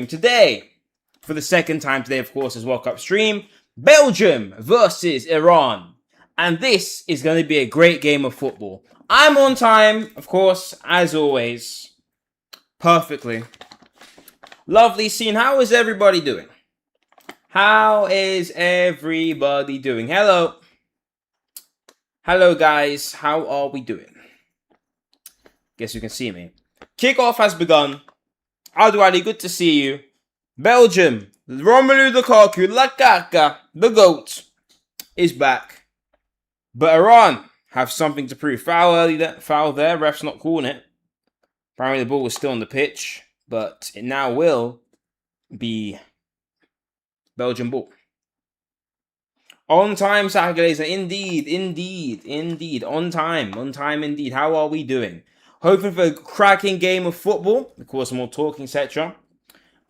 stream today. For the second time today, of course, is World Cup stream. Belgium versus Iran. And this is going to be a great game of football. I'm on time, of course, as always. Perfectly. Lovely scene. How is everybody doing? How is everybody doing? Hello. Hello, guys. How are we doing? Guess you can see me. Kickoff has begun. Adwali, good to see you. Belgium, Romelu Lukaku, Lakaka, the GOAT, is back. But Iran have something to prove. Foul there. Ref's not calling it. Apparently the ball was still on the pitch, but it now will be Belgian ball. On time, Sagaleza. Indeed. On time indeed. How are we doing? Hoping for a cracking game of football. Of course, more talking, etc.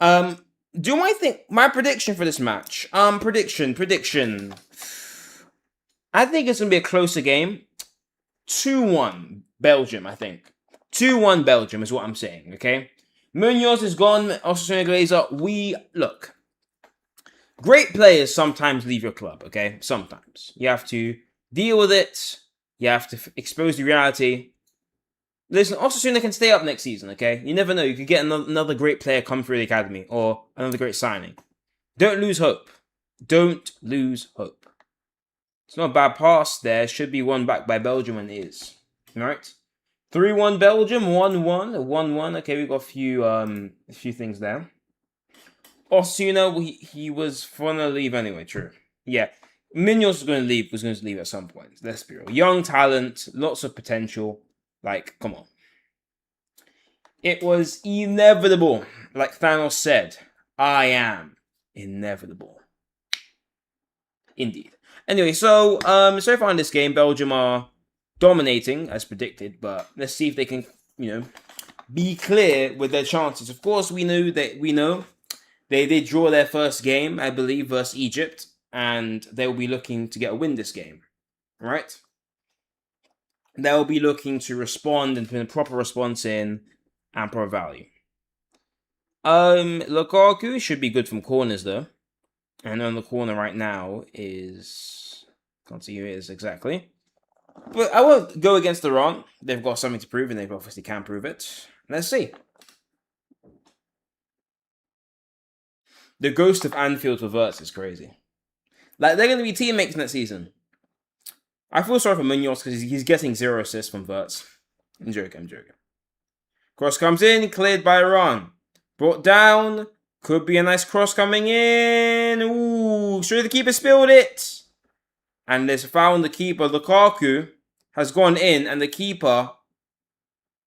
My prediction for this match? Prediction. I think it's going to be a closer game. 2-1 Belgium, I think. 2-1 Belgium is what I'm saying, okay? Munoz is gone. Osasuna Glazer. Look. Great players sometimes leave your club, okay? Sometimes. You have to deal with it. You have to expose the reality. Listen, Osasuna can stay up next season, okay? You never know. You could get another great player come through the academy or another great signing. Don't lose hope. Don't lose hope. It's not a bad pass there. Should be won back by Belgium and is. Alright? 3-1 Belgium, 1-1. 1-1. Okay, we've got a few things there. Osasuna, he was going to leave anyway, true. Yeah. Munoz was going to leave at some point. Let's be real. Young talent, lots of potential. Like, come on. It was inevitable. Like Thanos said, I am inevitable. Indeed. Anyway, so far in this game, Belgium are dominating, as predicted, but let's see if they can, be clear with their chances. Of course, we know they did draw their first game, I believe, versus Egypt, and they'll be looking to get a win this game, right? They'll be looking to respond and put a proper response in and proper value. Lukaku should be good from corners though. And on the corner right now is... Can't see who it is exactly. But I won't go against Iran. They've got something to prove and they obviously can prove it. Let's see. The ghost of Anfield for Wirtz is crazy. Like, they're going to be teammates next season. I feel sorry for Munoz because he's getting 0 assists from Wirtz. I'm joking. Cross comes in, cleared by Iran. Brought down. Could be a nice cross coming in. Ooh, sure the keeper spilled it. And there's a foul on the keeper. Lukaku has gone in and the keeper...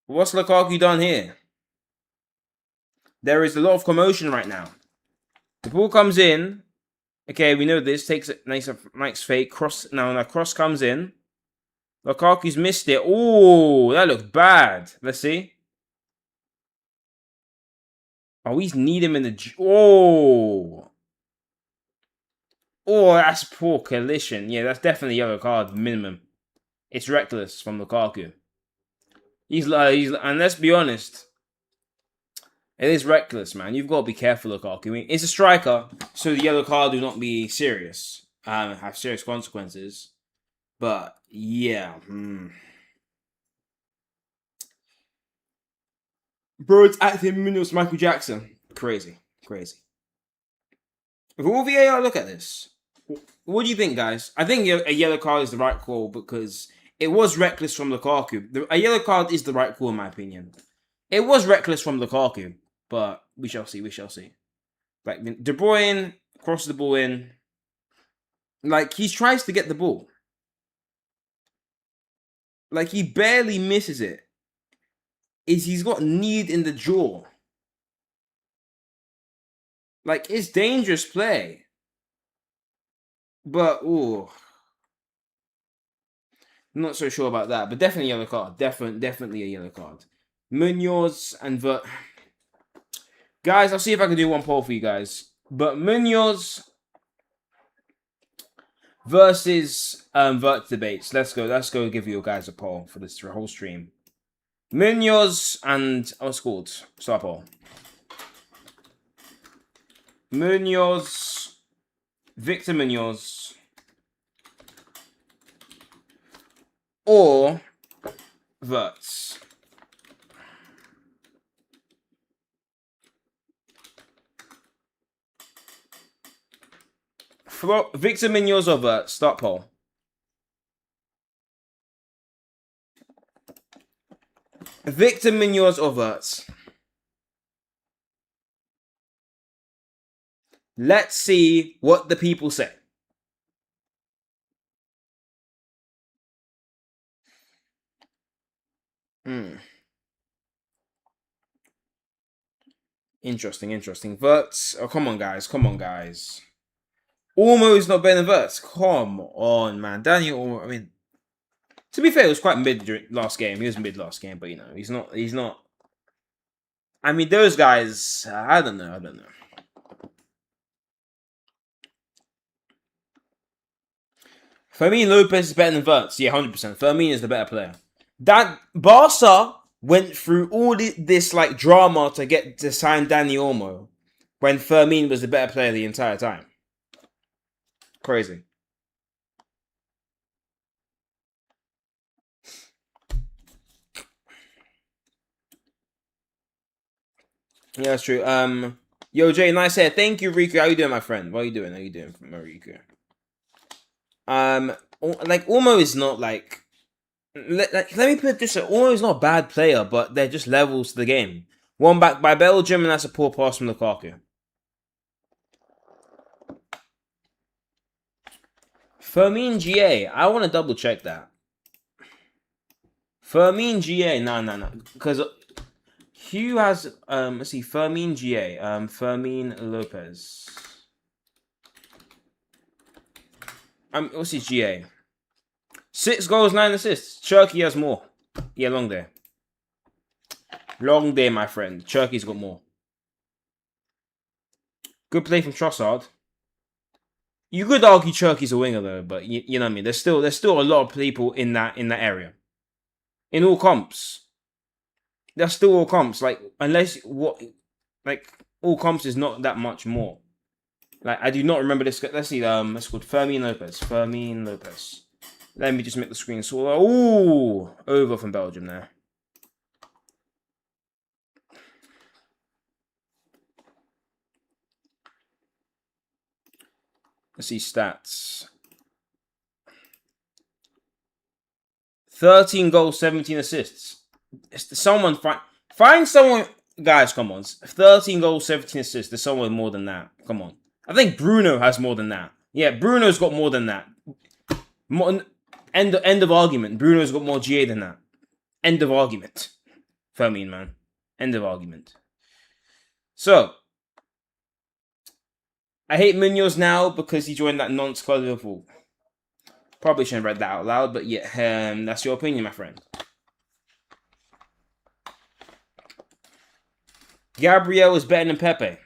What's Lukaku done here? There is a lot of commotion right now. The ball comes in. Okay, we know this. Takes a nice fake. Cross. Now that cross comes in. Lukaku's missed it. Oh, that looked bad. Let's see. Oh, he's need him in the... Oh, that's poor collision. Yeah, that's definitely yellow card minimum. It's reckless from Lukaku. And let's be honest. It is reckless, man. You've got to be careful, Lukaku. I mean, it's a striker, so the yellow card will not be serious. Have serious consequences. But, yeah. Bro, it's acting Munoz Michael Jackson. Crazy. If all VAR look at this, what do you think, guys? I think a yellow card is the right call because it was reckless from Lukaku. A yellow card is the right call, in my opinion. It was reckless from Lukaku. But we shall see. Like, De Bruyne crosses the ball in. Like, he tries to get the ball. Like, he barely misses it. He's got need in the jaw. Like, it's dangerous play. But, ooh. I'm not so sure about that. But definitely a yellow card. Definitely a yellow card. Munoz and Guys, I'll see if I can do one poll for you guys. But Munoz versus Vert debates. Let's go give you guys a poll for this whole stream. Munoz and what's called? Star poll. Munoz, Victor Munoz, or Wirtz. Victor Munoz or Wirtz? Start poll. Victor Munoz or Wirtz? Let's see what the people say. Interesting. Wirtz. Oh, come on, guys. Almost not better than Wirtz. Come on, man. Daniel Olmo, I mean, to be fair, it was quite mid during last game. He was mid last game, but he's not. I mean, those guys, I don't know. Fermin Lopez is better than Wirtz. Yeah, 100%. Fermin is the better player. That Barca went through all this like drama to get to sign Dani Olmo when Fermin was the better player the entire time. Crazy. Yeah, that's true. Yo, Jay, nice hair. Thank you, Riku. How you doing, my friend? What are you doing? Riku? Like Olmo is not like. Let me put it this way: Olmo is not a bad player, but they're just levels to the game. One back by Belgium, and that's a poor pass from Lukaku. Fermin GA. I want to double check that. Fermin GA. No. Because Hugh has let's see, Fermin GA. Fermin Lopez. What's his GA? 6 goals, 9 assists. Cherky has more. Yeah, long day. Long day, my friend. Cherky's got more. Good play from Trossard. You could argue Cherky's a winger though, but you know what I mean. There's still a lot of people in that area. In all comps, there's still all comps. Like all comps is not that much more. Like I do not remember this. Let's see. It's called Fermin Lopez. Let me just make the screen smaller. Ooh, over from Belgium there. Let's see stats. 13 goals, 17 assists. Someone find someone, guys. Come on, 13 goals, 17 assists. There's someone more than that. Come on. I think Bruno has more than that. Yeah, Bruno's got more than that. End of argument. Bruno's got more GA than that. End of argument. Fermin, man. End of argument. So, I hate Munoz now because he joined that nonce club Liverpool. Probably shouldn't have read that out loud, but yeah, that's your opinion, my friend. Gabriel is better than Pepe.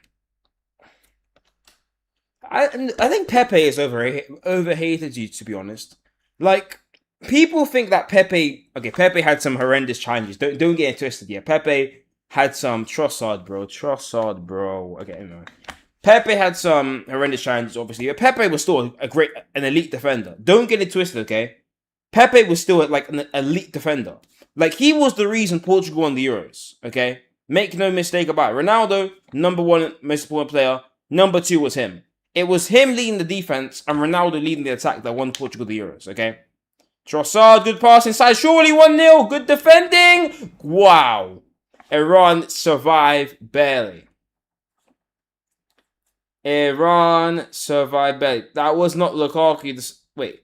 I think Pepe is overhated, you to be honest. Like, people think that Pepe had some horrendous challenges. Don't get it twisted. Yeah, Pepe had some Trossard, bro. Okay, anyway. Pepe had some horrendous challenges, obviously. But Pepe was still an elite defender. Don't get it twisted, okay? Pepe was still like an elite defender. Like, he was the reason Portugal won the Euros, okay? Make no mistake about it. Ronaldo, number 1 most important player. Number 2 was him. It was him leading the defense and Ronaldo leading the attack that won Portugal the Euros, okay? Trossard, good pass inside. Surely 1-0. Good defending. Wow. Iran survived barely. That was not Lukaku. Wait.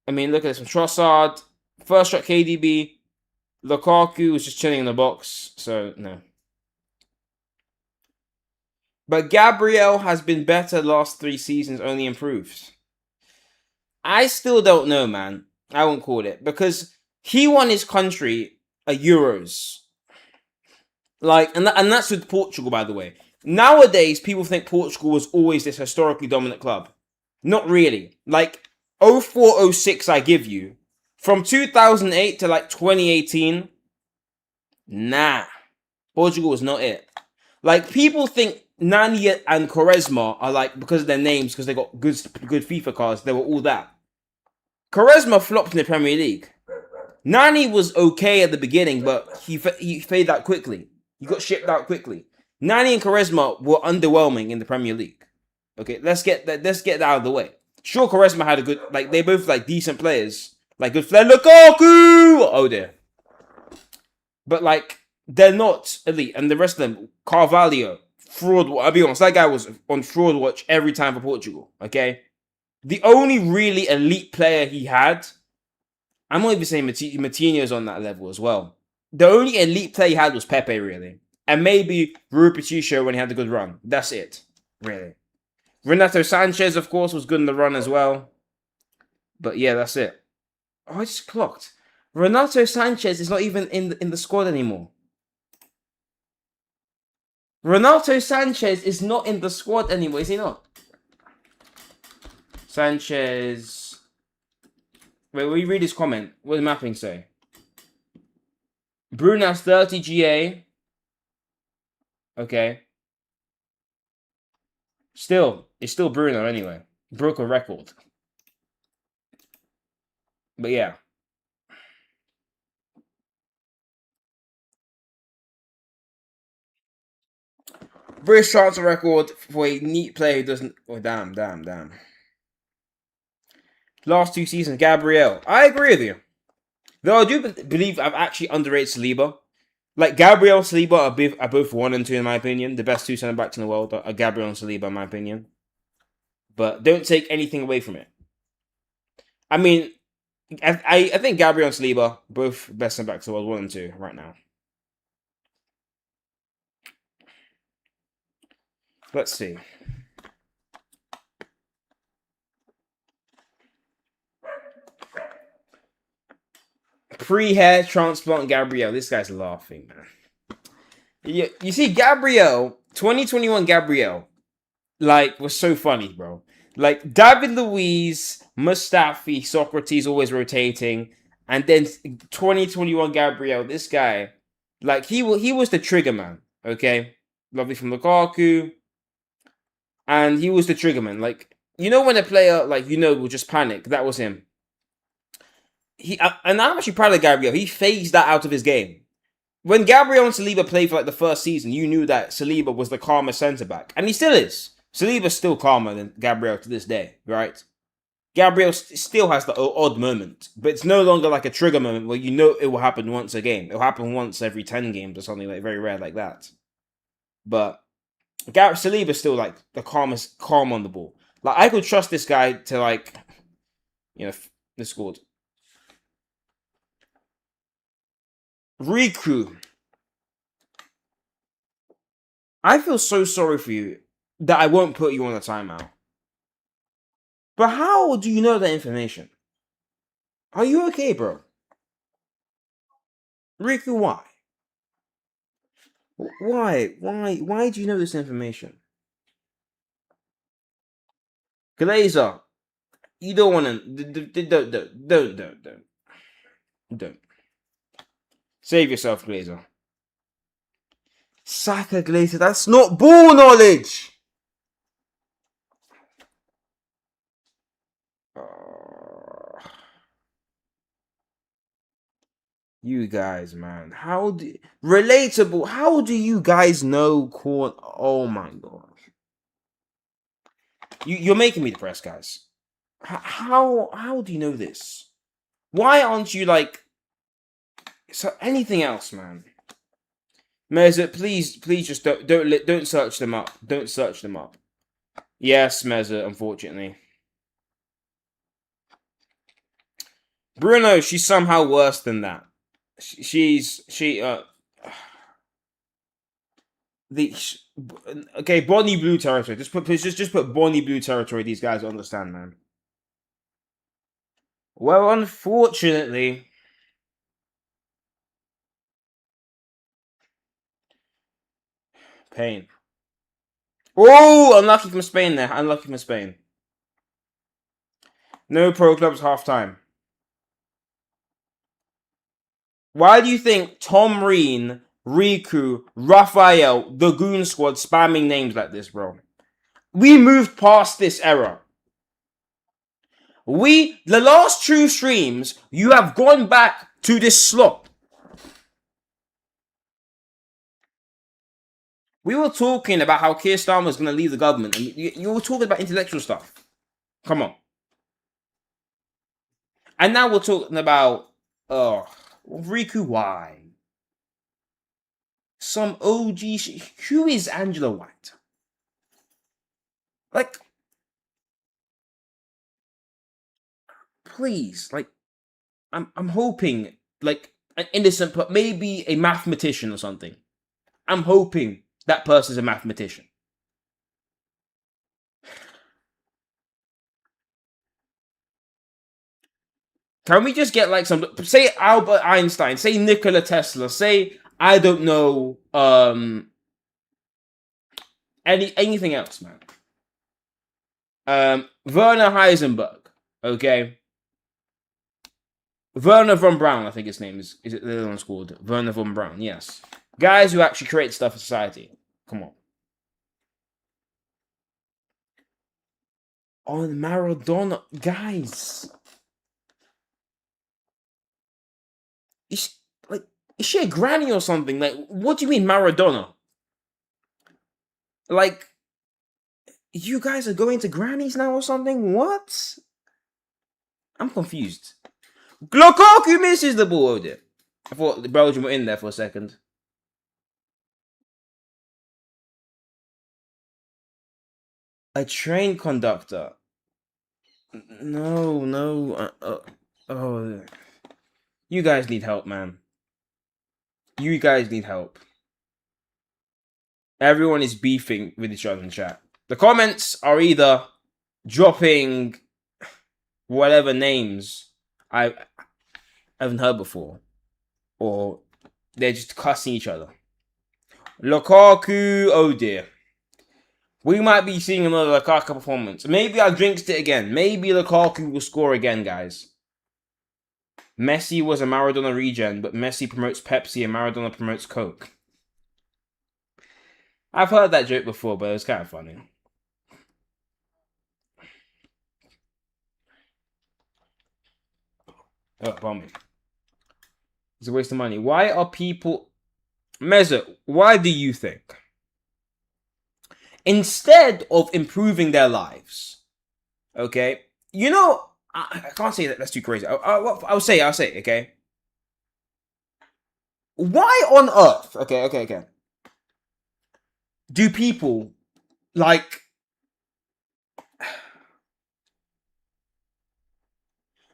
I mean, look at this one. Trossard. First shot KDB. Lukaku was just chilling in the box. So, no. But Gabriel has been better the last 3 seasons, only improved. I still don't know, man. I won't call it. Because he won his country a Euros. Like, and that's with Portugal, by the way. Nowadays, people think Portugal was always this historically dominant club. Not really. Like, 04-06 I give you. From 2008 to like 2018, nah. Portugal was not it. Like, people think Nani and Quaresma are like, because of their names, because they got good FIFA cards, they were all that. Quaresma flopped in the Premier League. Nani was okay at the beginning, but he faded out quickly. He got shipped out quickly. Nani and Quaresma were underwhelming in the Premier League. Okay, let's get that out of the way. Sure, Quaresma had a good, like, they both like decent players, like good flair. Lukaku, oh dear, but like they're not elite, and the rest of them, Carvalho, fraud. I'll be honest, that guy was on fraud watch every time for Portugal. Okay, the only really elite player he had, I'm not even saying Matinho's on that level as well. The only elite player he had was Pepe, really, and maybe Rui Patricio when he had a good run. That's it, really. Renato Sanchez, of course, was good in the run as well. But yeah, that's it. Oh, I just clocked. Renato Sanchez is not even in the squad anymore. Renato Sanchez is not in the squad anymore, is he not? Sanchez. Wait, will you read his comment? What does mapping say? Bruno's 30 GA. Okay. It's still Bruno anyway. Broke a record. But yeah. British transfer record for a neat player who doesn't. Oh, damn. Last 2 seasons, Gabriel. I agree with you. Though I do believe I've actually underrated Saliba. Like, Gabriel and Saliba are both 1 and 2 in my opinion. The best 2 centre backs in the world are Gabriel and Saliba in my opinion. But don't take anything away from it. I mean, I think Gabriel and Saliba, both best centre backs in the world, 1 and 2 right now. Let's see. Pre-hair transplant Gabriel. This guy's laughing, man. You see, Gabriel, 2021 Gabriel, like, was so funny, bro. Like, David Luiz, Mustafi, Socrates always rotating. And then 2021 Gabriel, this guy, like, he was the trigger man, okay? Lovely from Lukaku. And he was the trigger man. Like, you know when a player, like, will just panic? That was him. And I'm actually proud of Gabriel. He phased that out of his game. When Gabriel and Saliba played for like the first season, you knew that Saliba was the calmer centre back, and he still is. Saliba's still calmer than Gabriel to this day, right? Gabriel still has the odd moment, but it's no longer like a trigger moment where you know it will happen once a game. It'll happen once every 10 games or something like very rare like that. But Saliba's still like the calm on the ball. Like I could trust this guy to like, this scored. Riku. I feel so sorry for you that I won't put you on a timeout. But how do you know that information? Are you okay, bro? Riku, why? Why do you know this information? Glazer, you don't want to. Don't. Save yourself, Glazer. Saka Glazer, that's not ball knowledge! You guys, man. Relatable. How do you guys know corn? Oh my gosh. You're making me depressed, guys. How do you know this? Why aren't you like anything else, man? Meza, please just don't search them up. Don't search them up. Yes, Meza, unfortunately. Bruno, she's somehow worse than that. Okay, Bonnie Blue territory. Just put Bonnie Blue territory. These guys understand, man. Well, unfortunately, pain. Oh, unlucky from Spain there. Unlucky from Spain. No pro clubs half time. Why do you think Tom Reen Riku, Raphael, the Goon Squad spamming names like this, bro. We moved past this era. The last two streams, you have gone back to this slot. We were talking about how Keir Starmer was going to leave the government, and you were talking about intellectual stuff. Come on. And now we're talking about, Riku, why? Some OG Who is Angela White? Like, please, like, I'm hoping, like, an innocent, but maybe a mathematician or something. I'm hoping that person's a mathematician. Can we just get like some, say Albert Einstein, say Nikola Tesla, say, I don't know, anything else, man. Werner Heisenberg, okay? Werner von Braun, I think his name is it the other one's called? Werner von Braun, yes. Guys who actually create stuff for society. Come on. On Maradona, guys. Is she a granny or something? Like, what do you mean Maradona? Like, you guys are going to grannies now or something? What? I'm confused. Lukaku misses the ball over there. I thought the Belgium were in there for a second. A train conductor. No. Oh. You guys need help, man. You guys need help. Everyone is beefing with each other in chat. The comments are either dropping whatever names I haven't heard before, or they're just cussing each other. Lukaku, oh dear. We might be seeing another Lukaku performance. Maybe I jinxed it again. Maybe Lukaku will score again, guys. Messi was a Maradona regen, but Messi promotes Pepsi and Maradona promotes Coke. I've heard that joke before, but it was kind of funny. Oh, bombing. It's a waste of money. Why are people... Meza, why do you think, instead of improving their lives, okay, you know, I can't say that, that's too crazy. I'll say, okay? Why on earth, okay, do people, like,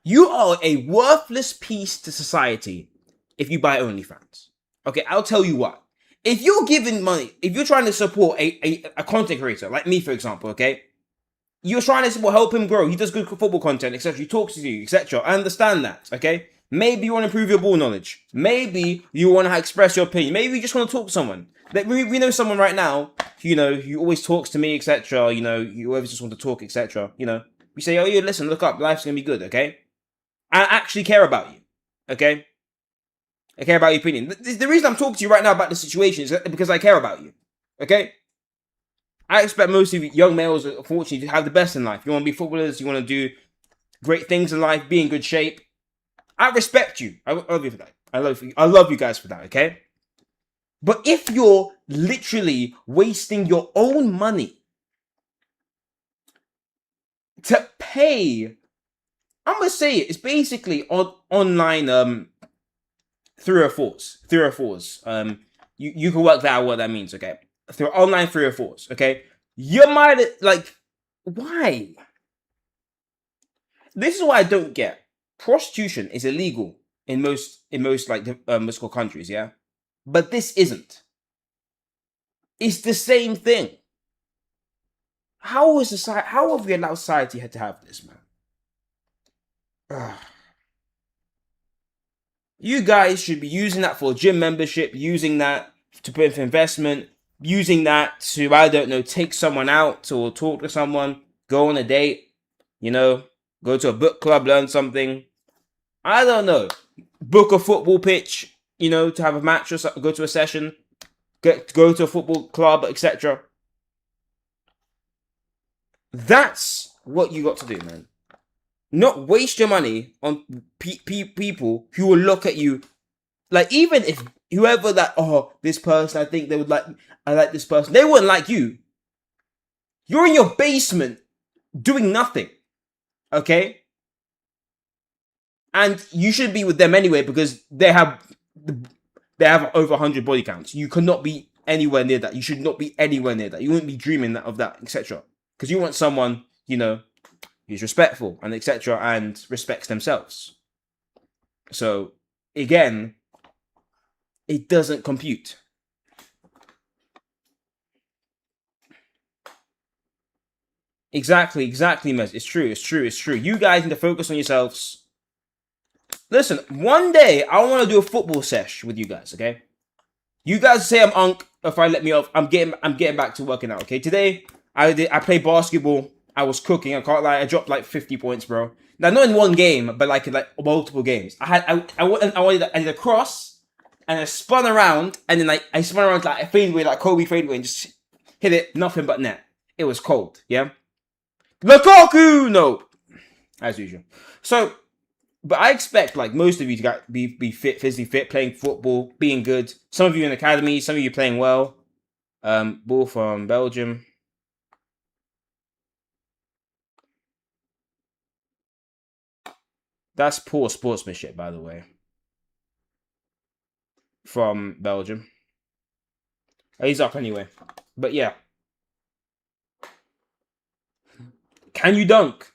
you are a worthless piece to society if you buy OnlyFans. Okay, I'll tell you what. If you're giving money, if you're trying to support a content creator, like me, for example, okay? You're trying to help him grow. He does good football content, etc. He talks to you, etc. I understand that, okay? Maybe you want to improve your ball knowledge. Maybe you want to express your opinion. Maybe you just want to talk to someone. We know someone right now, you know, who always talks to me, etc. You know, you always just want to talk, etc. You know, we say, oh, yeah, listen, look up. Life's going to be good, okay? I actually care about you, okay? I care about your opinion. The reason I'm talking to you right now about the situation is because I care about you, okay? I expect most of you young males, unfortunately, to have the best in life. You want to be footballers, you want to do great things in life, be in good shape. I respect you. I love you for that. I love you guys for that, okay? But if you're literally wasting your own money to pay, I'm gonna say it's basically online 304s. You can work that out what that means, okay? Through online 304s, okay? You might, like, why? This is what I don't get. Prostitution is illegal in most like Muslim countries, yeah? But this isn't. It's the same thing. How have we allowed society to have this, man? Ugh. You guys should be using that for gym membership, using that to put in for investment, using that to, I don't know, take someone out or talk to someone, go on a date, you know, go to a book club, learn something. I don't know. Book a football pitch, to have a match or go to a session, go to a football club, etc. That's what you got to do, man. Not waste your money on people who will look at you like, even if whoever that, this person, I think they would like, I like this person, they wouldn't like you. You're in your basement doing nothing, okay? And you should be with them anyway because they have over 100 body counts. You cannot be anywhere near that. You should not be anywhere near that. You wouldn't be dreaming of that, etc. Because you want someone, who's respectful and etc. and respects themselves. So again, it doesn't compute. Exactly, Mez. It's true. You guys need to focus on yourselves. Listen, one day I want to do a football sesh with you guys, okay? You guys say I'm unk. If I let me off, I'm getting back to working out, okay? Today I played basketball. I was cooking. I can't lie. I dropped like 50 points, bro. Now not in one game, but like multiple games. I did a cross and I spun around and then I spun around like a fadeaway, like Kobe fadeaway, and just hit it nothing but net. It was cold, yeah. Lukaku, no, as usual. So. But I expect, like, most of you to be fit, physically fit, playing football, being good. Some of you in academy, some of you playing well. Ball from Belgium. That's poor sportsmanship, by the way. From Belgium. He's up anyway. But yeah. Can you dunk?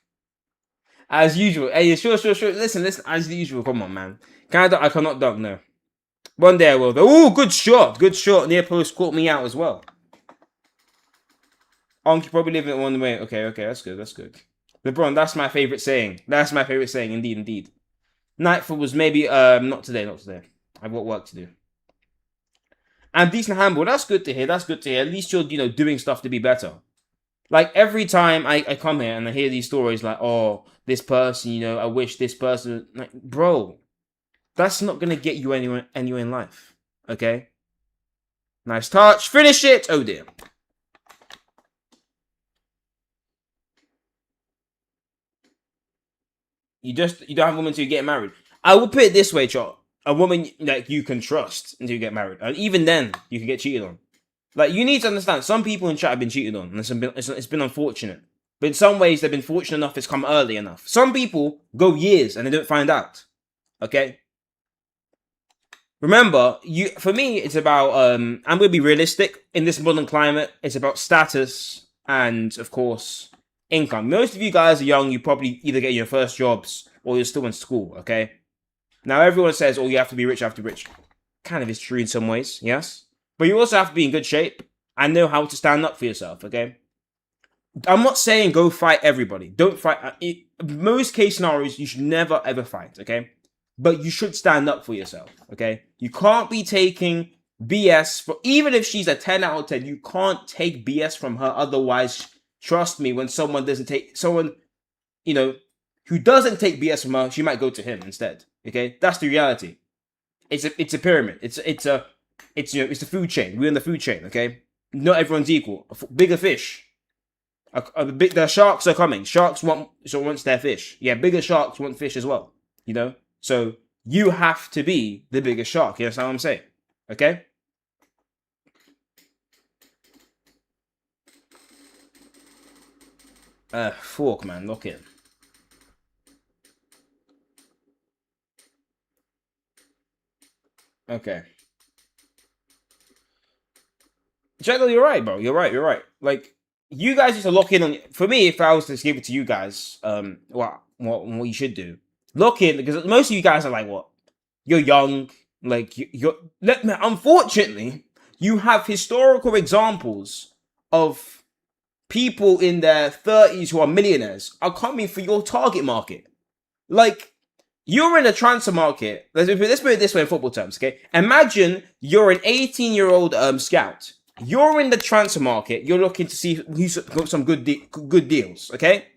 As usual. Hey, sure. Listen. As usual. Come on, man. Can I dunk? I cannot dunk, no. One day I will, though. Oh, good shot. Near post caught me out as well. Onk, probably living it one way. Okay. That's good. LeBron, that's my favorite saying. Indeed. Nightfall was maybe, not today. I've got work to do. And decent handball. That's good to hear. At least you're, doing stuff to be better. Like, every time I come here and I hear these stories like, oh, this person, I wish this person... Like, bro, that's not going to get you anywhere in life. Okay? Nice touch. Finish it! Oh, dear. You don't have a woman until you get married. I will put it this way, Chot. A woman like you can trust until you get married. And even then, you can get cheated on. Like, you need to understand, some people in chat have been cheated on, and it's been unfortunate. But in some ways, they've been fortunate enough it's come early enough. Some people go years and they don't find out. Okay? Remember, for me, it's about, I'm going to be realistic. In this modern climate, it's about status and, of course, income. Most of you guys are young, you probably either get your first jobs or you're still in school, okay? Now, everyone says, oh, you have to be rich, Kind of is true in some ways, yes? But you also have to be in good shape and know how to stand up for yourself, okay? I'm not saying go fight everybody. Don't fight. In most case scenarios, you should never, ever fight, okay? But you should stand up for yourself, okay? You can't be taking BS for... Even if she's a 10 out of 10, you can't take BS from her. Otherwise, trust me, when someone doesn't take... Someone, who doesn't take BS from her, she might go to him instead, okay? That's the reality. It's a pyramid. It's the food chain. We're in the food chain, okay? Not everyone's equal. Bigger fish. The sharks are coming. Sharks wants their fish. Yeah, bigger sharks want fish as well. So you have to be the biggest shark. You understand what I'm saying? Okay? Fork, man. Lock in. Okay. Jago, you're right, bro. You're right. Like, you guys need to lock in on... For me, if I was to give it to you guys, what you should do, lock in, because most of you guys are like, what? You're young, like, unfortunately, you have historical examples of people in their 30s who are millionaires are coming for your target market. Like, you're in a transfer market. Let's put it this way in football terms, okay? Imagine you're an 18-year-old scout. You're in the transfer market. You're looking to see who's got some good deals, okay?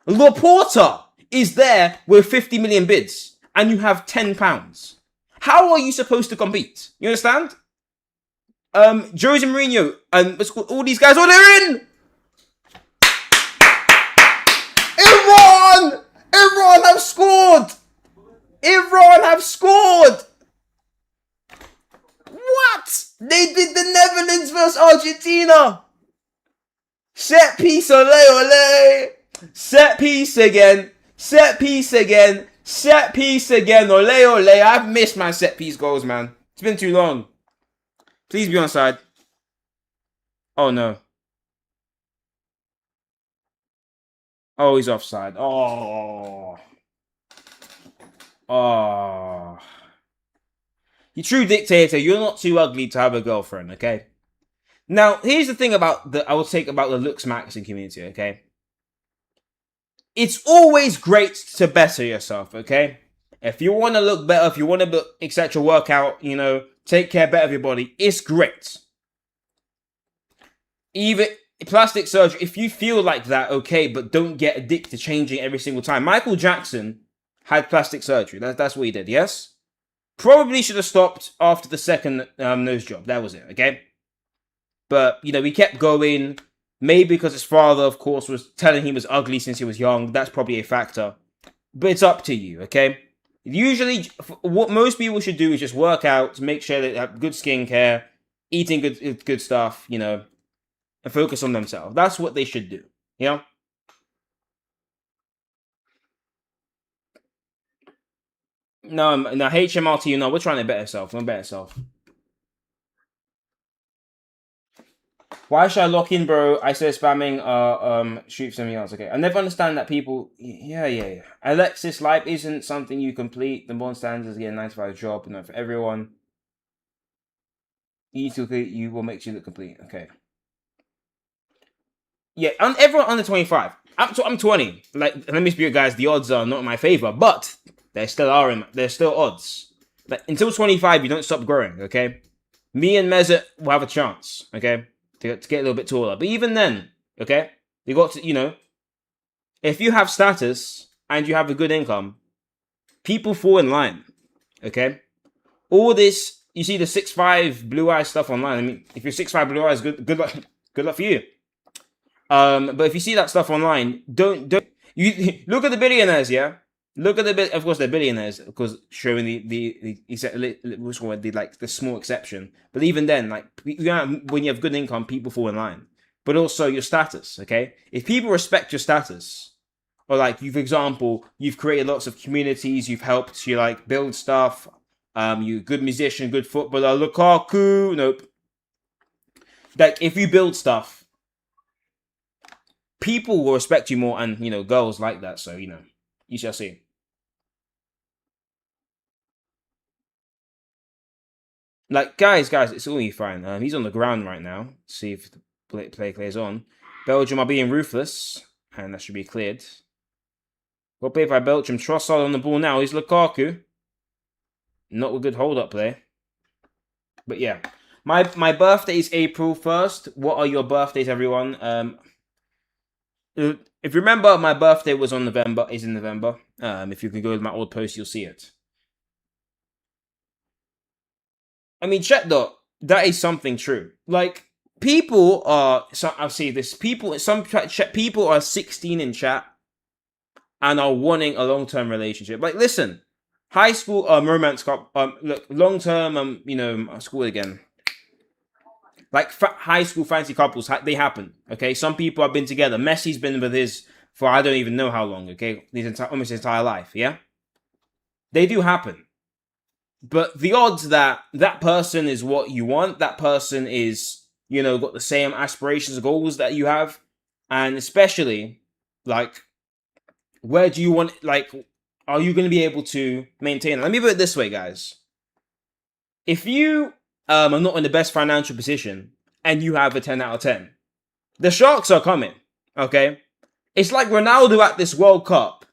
Laporta is there with 50 million bids, and you have £10. How are you supposed to compete? You understand? Jose Mourinho and what's called, all these guys, oh, they're in! Iran! Iran have scored! Iran have scored! What? They did the Netherlands versus Argentina! Set piece, ole ole! Set piece again! Set piece again! Set piece again! Ole ole! I've missed my set piece goals, man. It's been too long. Please be onside. Oh no. Oh, he's offside. Oh. Oh. You true dictator, you're not too ugly to have a girlfriend, okay? Now, here's the thing about I will take about the looks maxing community, okay? It's always great to better yourself, okay? If you want to look better, if you want to etc. workout, take care better of your body, it's great. Even plastic surgery, if you feel like that, okay, but don't get addicted to changing every single time. Michael Jackson had plastic surgery. That's what he did, yes? Probably should have stopped after the second nose job. That was it, okay? But, he kept going. Maybe because his father, of course, was telling him he was ugly since he was young. That's probably a factor. But it's up to you, okay? Usually, what most people should do is just work out, make sure they have good skincare, eating good stuff, and focus on themselves. That's what they should do, No, HMRT, no, we're trying to better self. We're better self. Why should I lock in, bro? I said spamming, shoot something else. Okay, I never understand that people. Yeah. Alexis, life isn't something you complete. The bond standards get a 9 to 5 job, for everyone. You will make you look complete. Okay. Yeah, everyone under 25. I'm 20. Like, let me speak, guys. The odds are not in my favor, but there's still odds. Like, until 25, you don't stop growing. Okay. Me and Meza will have a chance. Okay. To get a little bit taller. But even then, okay, you got to, if you have status and you have a good income, people fall in line, okay? All this, you see the 6'5" blue eyes stuff online. I mean, if you're 6'5" blue eyes, good luck for you. But if you see that stuff online, don't you look at the billionaires, yeah? Look at of course they're billionaires, of course, showing the small exception. But even then, when you have good income, people fall in line. But also your status, okay? If people respect your status, or for example, you've created lots of communities, you've helped build stuff, you're a good musician, good footballer, Lukaku, nope. If you build stuff, people will respect you more, and girls like that. So you shall see. Guys, it's all fine. He's on the ground right now. See if the play clears on. Belgium are being ruthless, and that should be cleared. Well played by Belgium. Trossard on the ball now. He's Lukaku. Not a good hold-up play. But yeah. My birthday is April 1st. What are your birthdays, everyone? If you remember, my birthday was in November. If you can go to my old post, you'll see it. I mean, chat though, that is something true. People are. So I'll see this. People are 16 in chat and are wanting a long-term relationship. Listen, high school romance couple. Look, long-term. School again. High school fancy couples, they happen. Okay, some people have been together. Messi's been with his for I don't even know how long. Okay, almost his entire life. Yeah, they do happen. But the odds that person is what you want, that person is, got the same aspirations and goals that you have, and especially, where do you want, are you going to be able to maintain it? Let me put it this way, guys. If you are not in the best financial position, and you have a 10 out of 10, the Sharks are coming, okay? It's like Ronaldo at this World Cup,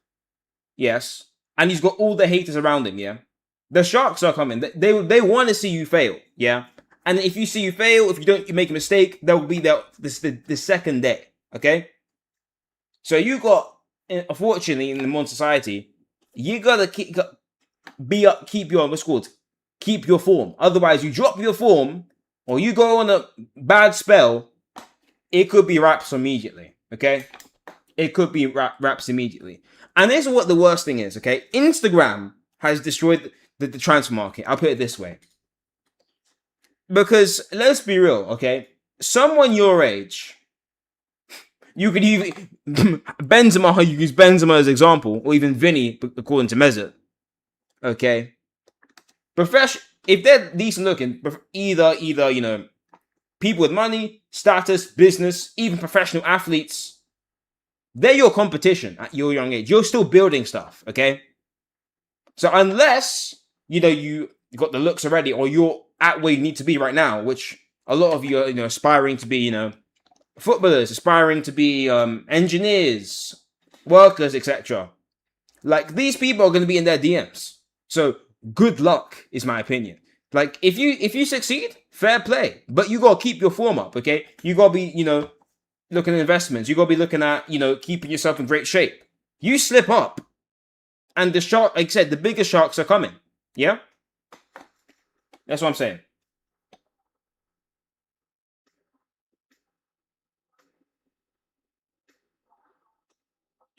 yes, and he's got all the haters around him, yeah? The Sharks are coming. They want to see you fail, yeah? And if you see you fail, if you make a mistake, they'll be there the second day, okay? So you got, unfortunately, in the modern society, you gotta keep your, what's called, keep your form. Otherwise, you drop your form or you go on a bad spell, it could be wraps immediately. Okay, it could be wraps immediately. And this is what the worst thing is. Okay, Instagram has destroyed the transfer market. I'll put it this way. Because let's be real, okay? Someone your age, you could even Benzema. You use Benzema as example, or even Vinny, according to Mesut. Okay, if they're decent looking, either you know, people with money, status, business, even professional athletes, they're your competition at your young age. You're still building stuff, okay? So unless you know you got the looks already, or you're at where you need to be right now, which a lot of you are, you know, aspiring to be, you know, footballers, aspiring to be engineers, workers, etc. Like, these people are going to be in their DMs. So good luck is my opinion. Like, if you succeed, fair play, but you gotta keep your form up, okay? You gotta be, you know, looking at investments. You gotta be looking at, you know, keeping yourself in great shape. You slip up, and the shark, like I said, the biggest sharks are coming. Yeah, that's what I'm saying.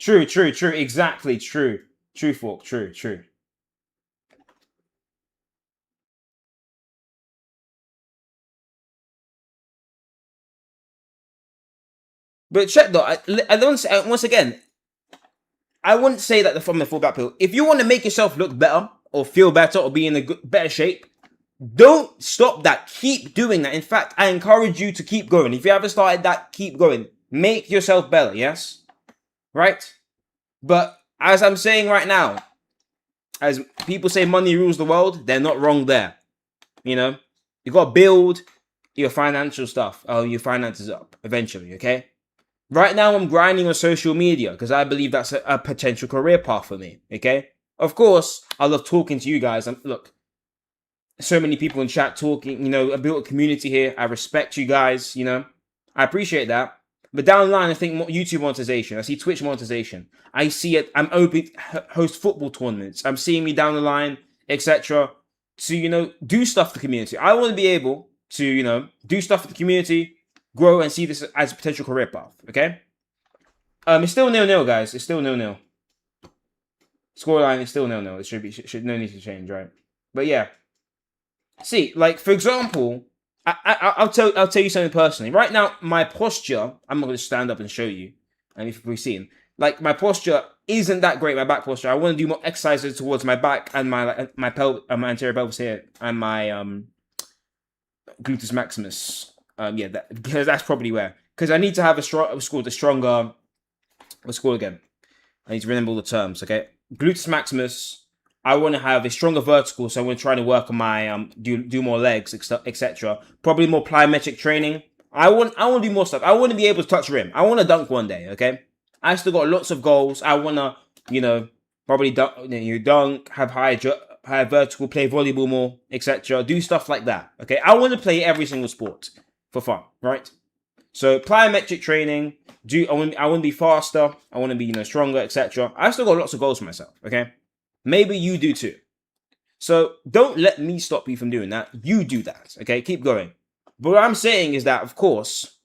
True, true, true. Exactly, true. True, Fork. True, true. But check though, I don't say, once again, I wouldn't say that from the fullback pill. If you want to make yourself look better or feel better or be in a better shape, don't stop that. Keep doing that. In fact, I encourage you to keep going. If you haven't started that, keep going. Make yourself better, yes? Right? But as I'm saying right now, as people say money rules the world, they're not wrong there. You know? You got to build your financial stuff, your finances up eventually, okay? Right now, I'm grinding on social media because I believe that's a potential career path for me, okay? Of course, I love talking to you guys. Look, so many people in chat talking, you know, I built a community here. I respect you guys, you know. I appreciate that. But down the line, I think more YouTube monetization. I see Twitch monetization. I see it. I'm open host football tournaments. I'm seeing me down the line, etc. To, you know, do stuff for the community. I want to be able to, you know, do stuff for the community, grow, and see this as a potential career path. Okay. It's still 0-0, guys. It's still 0-0. Scoreline is still 0-0. It should no need to change, right? But yeah. See, like, for example, I'll tell you something personally. Right now, my posture, I'm not going to stand up and show you, and if we've seen, like, my posture isn't that great. My back posture. I want to do more exercises towards my back and my my anterior pelvis here, and my gluteus maximus. Yeah, because that's probably where. Because I need to have a stronger. What's it called again? I need to remember all the terms. Okay, gluteus maximus. I want to have a stronger vertical, so I'm going to try to work on my do more legs, etc. Probably more plyometric training. I want to do more stuff. I want to be able to touch rim. I want to dunk one day. Okay, I still got lots of goals. I want to, you know, probably dunk, have high vertical, play volleyball more, etc. Do stuff like that. Okay, I want to play every single sport for fun, right? So plyometric training. I want to be faster. I want to be, you know, stronger, etc. I still got lots of goals for myself. Okay. Maybe you do too. So don't let me stop you from doing that. You do that, okay? Keep going. But what I'm saying is that, of course,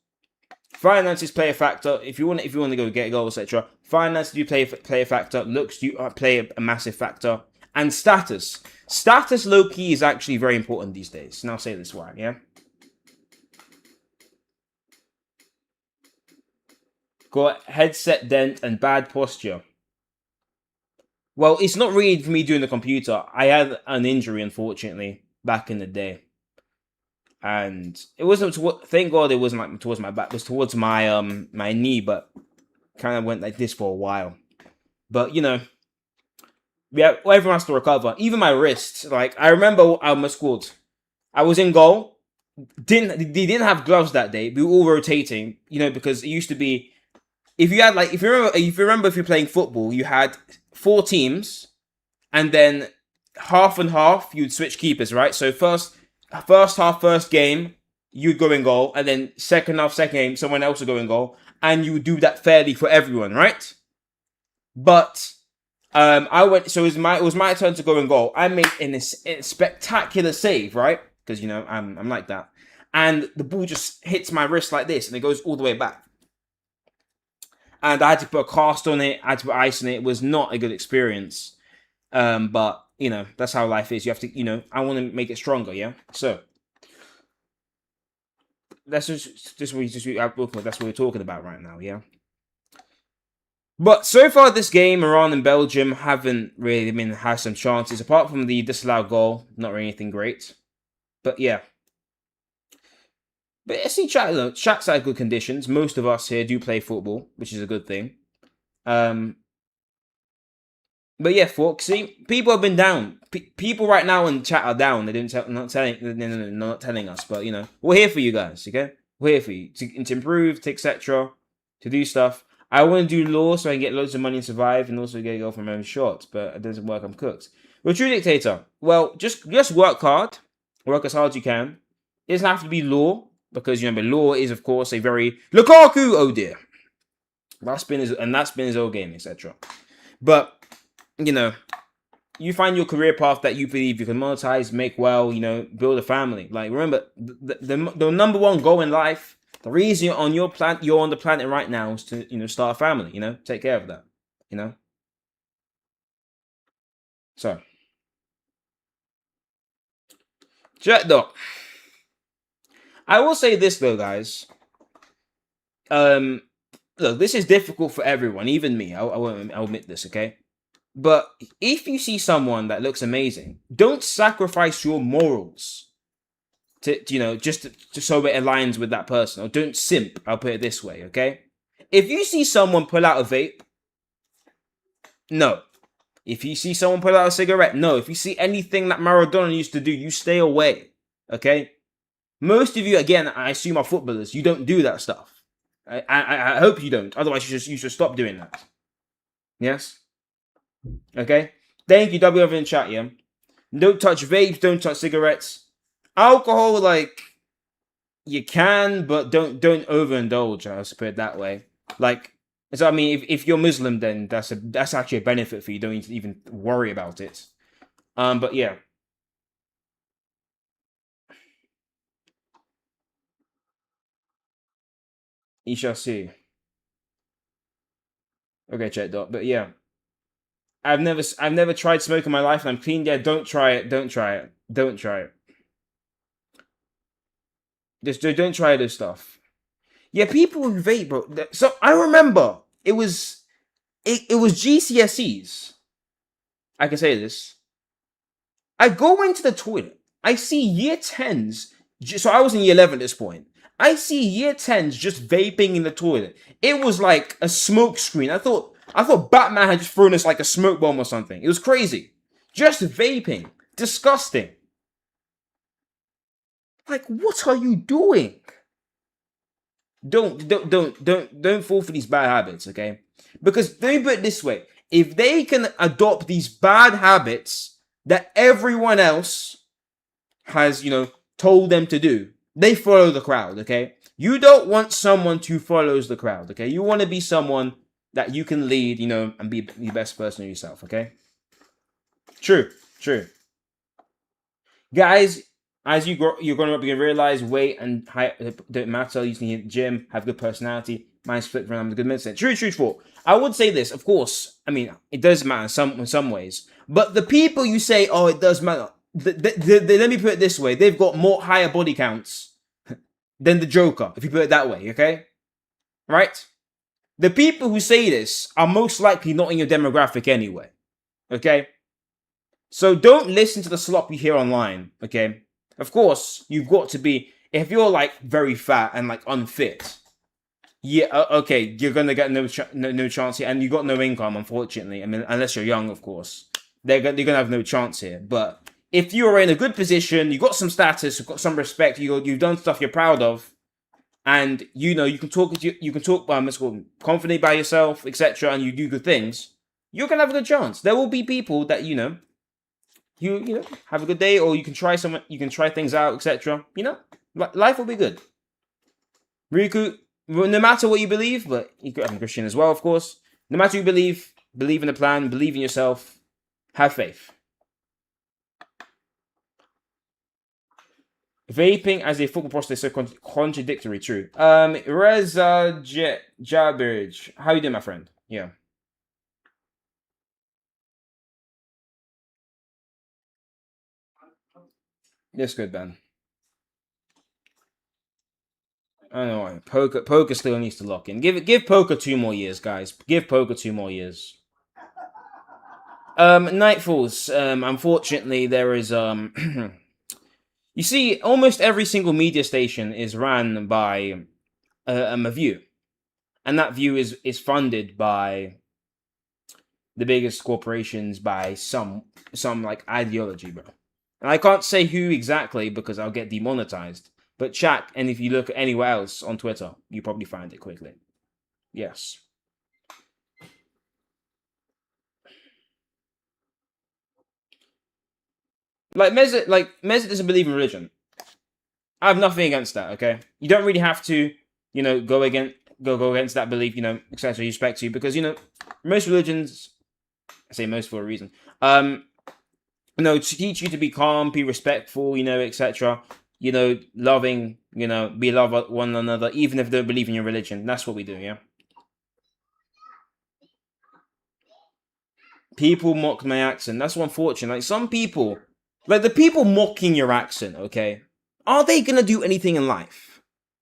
finances play a factor. If you want to go get a goal, etc., finances do play a factor. Looks do play a massive factor, and status. Status, low key, is actually very important these days. And I'll say this why, yeah. Got headset dent and bad posture. Well, it's not really for me doing the computer. I had an injury, unfortunately, back in the day, and it wasn't. Thank God, it wasn't like towards my back. It was towards my my knee, but kind of went like this for a while. But you know, yeah, everyone has to recover. Even my wrist. Like, I remember I scored. I was in goal. They didn't have gloves that day. We were all rotating. You know, because it used to be, if you had like, if you remember if you're playing football, you had 4 teams, and then half and half, you'd switch keepers, right? So first half, first game, you'd go in goal, and then second half, second game, someone else would go in goal, and you would do that fairly for everyone, right? But I went. So it was my turn to go and goal. I made a spectacular save, right? Because I'm like that, and the ball just hits my wrist like this, and it goes all the way back. And I had to put a cast on it. I had to put ice on it. It was not a good experience. But that's how life is. You have to, I want to make it stronger. Yeah. So that's just what that's what we're talking about right now. Yeah. But so far, this game, Iran and Belgium haven't really had some chances apart from the disallowed goal. Not really anything great. But yeah. But I see chat's at good conditions. Most of us here do play football, which is a good thing. But yeah, folks, see, people have been down. People right now in chat are down. They didn't not telling, no, not telling us. But we're here for you guys. Okay, we're here for you to improve, to etc. To do stuff. I want to do law so I can get loads of money and survive, and also get a girl from my own shot. But it doesn't work. I'm cooked. We're true dictator. Well, just work hard. Work as hard as you can. It doesn't have to be law because but law is of course a very Lukaku. Oh dear. That's been his old game, etc. But you find your career path that you believe you can monetize, make well, build a family. Like remember, the number one goal in life, the reason you're on the planet right now is to start a family. Take care of that. So, Jet Dot. I will say this though, guys. Look, this is difficult for everyone, even me. I'll admit this, okay? But if you see someone that looks amazing, don't sacrifice your morals to just so it aligns with that person, or don't simp. I'll put it this way, okay? If you see someone pull out a vape, no. If you see someone pull out a cigarette, no. If you see anything that Maradona used to do, you stay away, okay? Most of you, again, I assume are footballers. You don't do that stuff. I hope you don't. Otherwise, you should stop doing that. Yes. Okay. Thank you, W in chat. Yeah. Don't touch vapes. Don't touch cigarettes. Alcohol, like you can, but don't overindulge. I'll put it that way. Like, so I mean, if you're Muslim, then that's actually a benefit for you. You don't need to even worry about it. But yeah. You shall see. Okay, check that. But yeah. I've never tried smoke in my life, and I'm clean. Yeah, don't try it. Don't try it. Don't try it. Just don't try this stuff. Yeah, people who vape, bro. So I remember it was GCSEs. I can say this. I go into the toilet. I see year 10s. So I was in year 11 at this point. I see year 10s just vaping in the toilet. It was like a smoke screen. I thought Batman had just thrown us like a smoke bomb or something. It was crazy. Just vaping. Disgusting. Like, what are you doing? Don't fall for these bad habits, okay? Because let me put it this way. If they can adopt these bad habits that everyone else has, told them to do, they follow the crowd, okay? You don't want someone who follows the crowd, okay? You want to be someone that you can lead, and be the best person of yourself, okay? True. Guys, as you're growing up, you're gonna realize weight and height don't matter. You can hit the gym, have good personality, mind split from a good mindset. True. I would say this, of course. I mean, it does matter in some ways. But the people you say, oh, it does matter. Let me put it this way: they've got more higher body counts than the Joker, if you put it that way. Okay, right? The people who say this are most likely not in your demographic anyway. Okay, so don't listen to the slop you hear online. Okay. Of course, you've got to be, if you're like very fat and like unfit, yeah, okay, you're gonna get no chance here, and you got no income, unfortunately. I mean, unless you're young, of course, they're gonna have no chance here. But if you're in a good position, you got some status, you've got some respect, you've done stuff you're proud of, and you can talk confidently by yourself, etc., and you do good things, you're gonna have a good chance. There will be people that you have a good day, or you can try things out, etc. Life will be good. Riku, no matter what you believe, but I'm Christian as well, of course. No matter what you believe, Believe in the plan. Believe in yourself. Have faith. Vaping as a football prospect is so contradictory. True. Reza Jabirj. How you doing, my friend? Yeah. That's good, Ben. I don't know why. Poker still needs to lock in. Give poker 2 more years, guys. Give poker 2 more years. Nightfalls. Unfortunately, there is you see, almost every single media station is ran by a view, and that view is funded by the biggest corporations by some like ideology, bro. And I can't say who exactly because I'll get demonetized. But chat, and if you look anywhere else on Twitter, you probably find it quickly. Yes. Mezit doesn't believe in religion. I have nothing against that. Okay, you don't really have to, go against that belief, etc. Respect to you because most religions, I say most for a reason. To teach you to be calm, be respectful, etc. Loving, be love one another, even if they don't believe in your religion. That's what we do. Yeah. People mock my accent. That's so unfortunate. Like some people, like the people mocking your accent, okay, are they gonna do anything in life?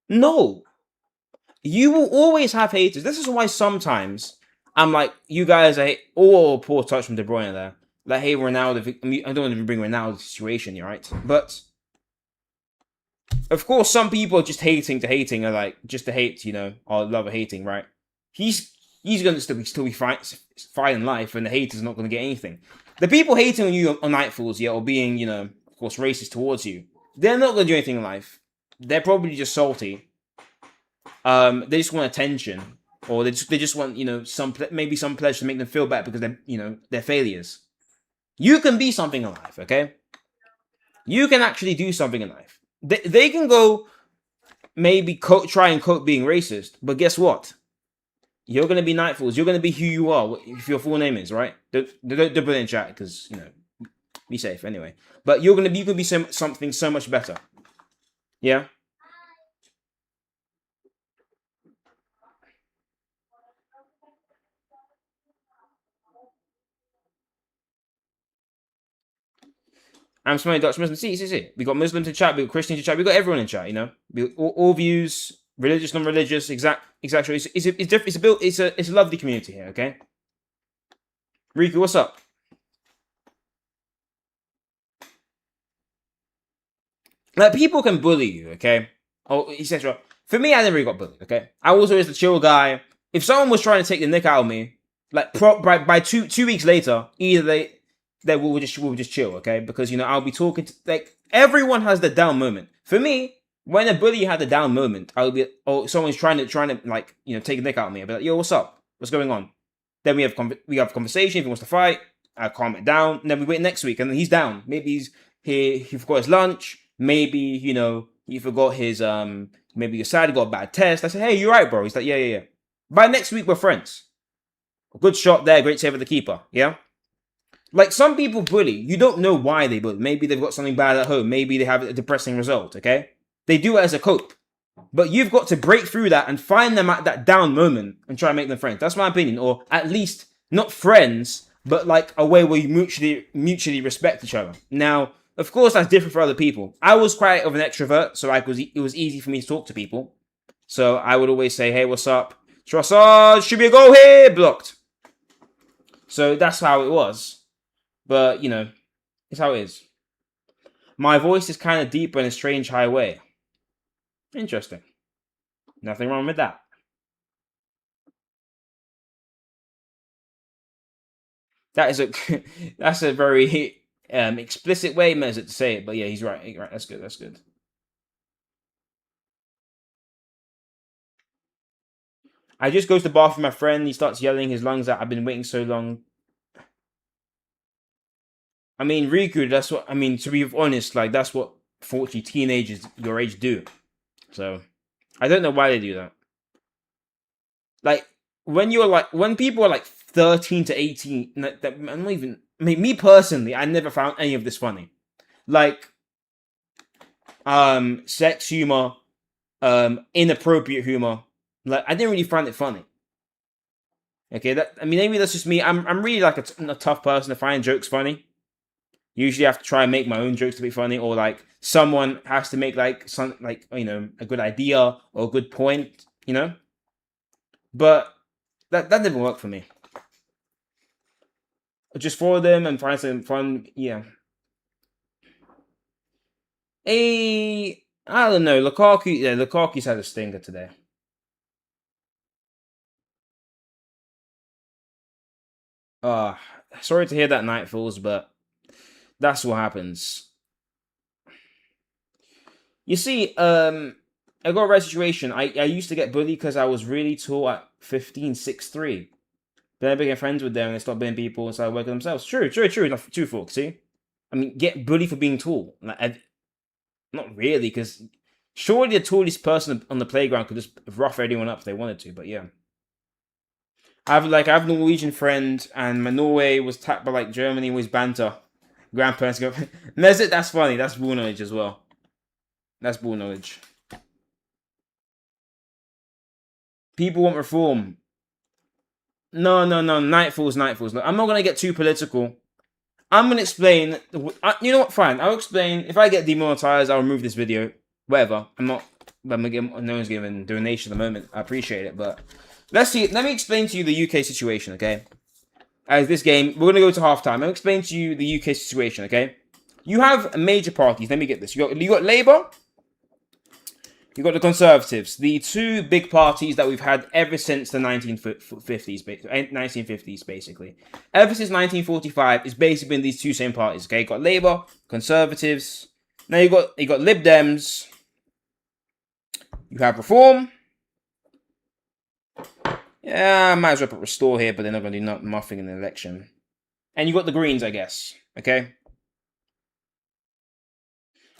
No. You will always have haters. This is why sometimes I'm like, you guys are poor touch from De Bruyne there. Like, hey, Ronaldo. I don't want to bring Ronaldo situation, you're right. But of course, some people are just hating, or like just to hate, or love or hating, right? He's gonna still be fine in life, and the haters are not gonna get anything. The people hating on you on Nightfalls, yeah, or being, of course, racist towards you, they're not gonna do anything in life. They're probably just salty. They just want attention, or they just want maybe some pleasure to make them feel better because they're failures. You can be something in life, okay? You can actually do something in life. They can go maybe try and cope being racist, but guess what? You're gonna be Nightfalls. You're gonna be who you are, if your full name is, right? Don't put it in chat because be safe anyway. But you can be something so much better. Yeah. I'm smiling Dutch Muslim. See. We got Muslims in chat. We got Christians in chat. We got everyone in chat. All views, religious, non-religious, exactly. It's a lovely community here. Okay. Riku, what's up? Like people can bully you, okay, etc. For me, I never really got bullied. Okay, I was always the chill guy. If someone was trying to take the nick out of me, like by 2 weeks later, either they will just chill, okay, because I'll be talking to like everyone has the down moment. For me, when a bully had the down moment, I'll be someone's trying to like take a nick out of me. I'll be like, yo, what's up? What's going on? Then we have conversation. If he wants to fight, I calm it down. And then we wait next week, and then he's down. Maybe he forgot his lunch. Maybe he forgot his maybe you're sad, he got a bad test. I said, hey, you right, bro? He's like, yeah. By next week, we're friends. A good shot there, great save of the keeper. Yeah. Like some people bully, you don't know why they bully. Maybe they've got something bad at home. Maybe they have a depressing result. Okay, they do it as a cope. But you've got to break through that and find them at that down moment and try and make them friends. That's my opinion, or at least not friends, but like a way where you mutually respect each other. Now, of course, that's different for other people. I was quite of an extrovert, so it was easy for me to talk to people. So I would always say, "Hey, what's up? Trossard, should be a goal here, blocked." So that's how it was. But it's how it is. My voice is kind of deeper in a strange high way. Interesting. Nothing wrong with that. That is that's a very explicit way, Mezit, to say it. But yeah, he's right. That's good. That's good. I just goes to the bathroom with my friend. He starts yelling his lungs out. I've been waiting so long. I mean, Riku, that's what I mean. To be honest, like that's what 40 teenagers your age do. So I don't know why they do that. Like when people are like 13 to 18. I'm not even. I mean, me personally, I never found any of this funny. Like, sex humor, inappropriate humor. Like, I didn't really find it funny. Okay, I mean, maybe that's just me. I'm really like a tough person to find jokes funny. Usually, I have to try and make my own jokes to be funny, or like someone has to make like a good idea or a good point, But that didn't work for me. Just follow them and find some fun. Yeah. I don't know. Lukaku. Yeah, Lukaku's had a stinger today. Sorry to hear that, Nightfalls, but that's what happens. You see, I got a red situation. I used to get bullied because I was really tall at 15, 6'3". Then I became friends with them and they stopped being people and started working themselves. True. Not true, folks. See, I mean, get bullied for being tall. Not really, because surely the tallest person on the playground could just rough anyone up if they wanted to. But yeah, I have a Norwegian friend, and my Norway was tapped by like Germany with banter. Grandparents go, that's funny. That's bull knowledge as well. That's bull knowledge. People want reform. No. Nightfalls. Look, I'm not gonna get too political. I'm gonna explain. You know what? Fine. I'll explain. If I get demonetized, I'll remove this video. Whatever. I'm not. No one's giving donation at the moment. I appreciate it, but let's see. Let me explain to you the UK situation, okay? As this game, we're gonna go to halftime. I'll explain to you the UK situation, okay? You have major parties. Let me get this. You got Labour. You got the Conservatives, the two big parties that we've had ever since the 1950s, basically. Ever since 1945, it's basically been these two same parties. Okay, you got Labour, Conservatives. Now you got Lib Dems. You have Reform. Yeah, I might as well put Restore here, but they're not going to do nothing in the election. And you got the Greens, I guess. Okay.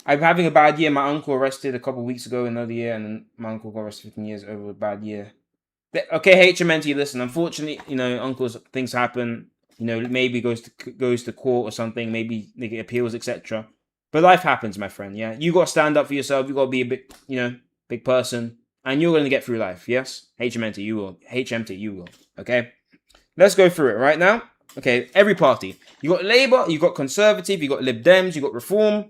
I'm having a bad year. My uncle arrested a couple of weeks ago, another year, and then my uncle got arrested 15 years over a bad year. Okay, HMNT, listen, unfortunately, uncles, things happen. Maybe goes to court or something. Maybe they get appeals, etc. But life happens, my friend, yeah? You got to stand up for yourself. You got to be a big person. And you're going to get through life, yes? HMNT, you will. HMT, you will, okay? Let's go through it right now. Okay, every party. You got Labour, you got Conservative, you got Lib Dems, you got Reform,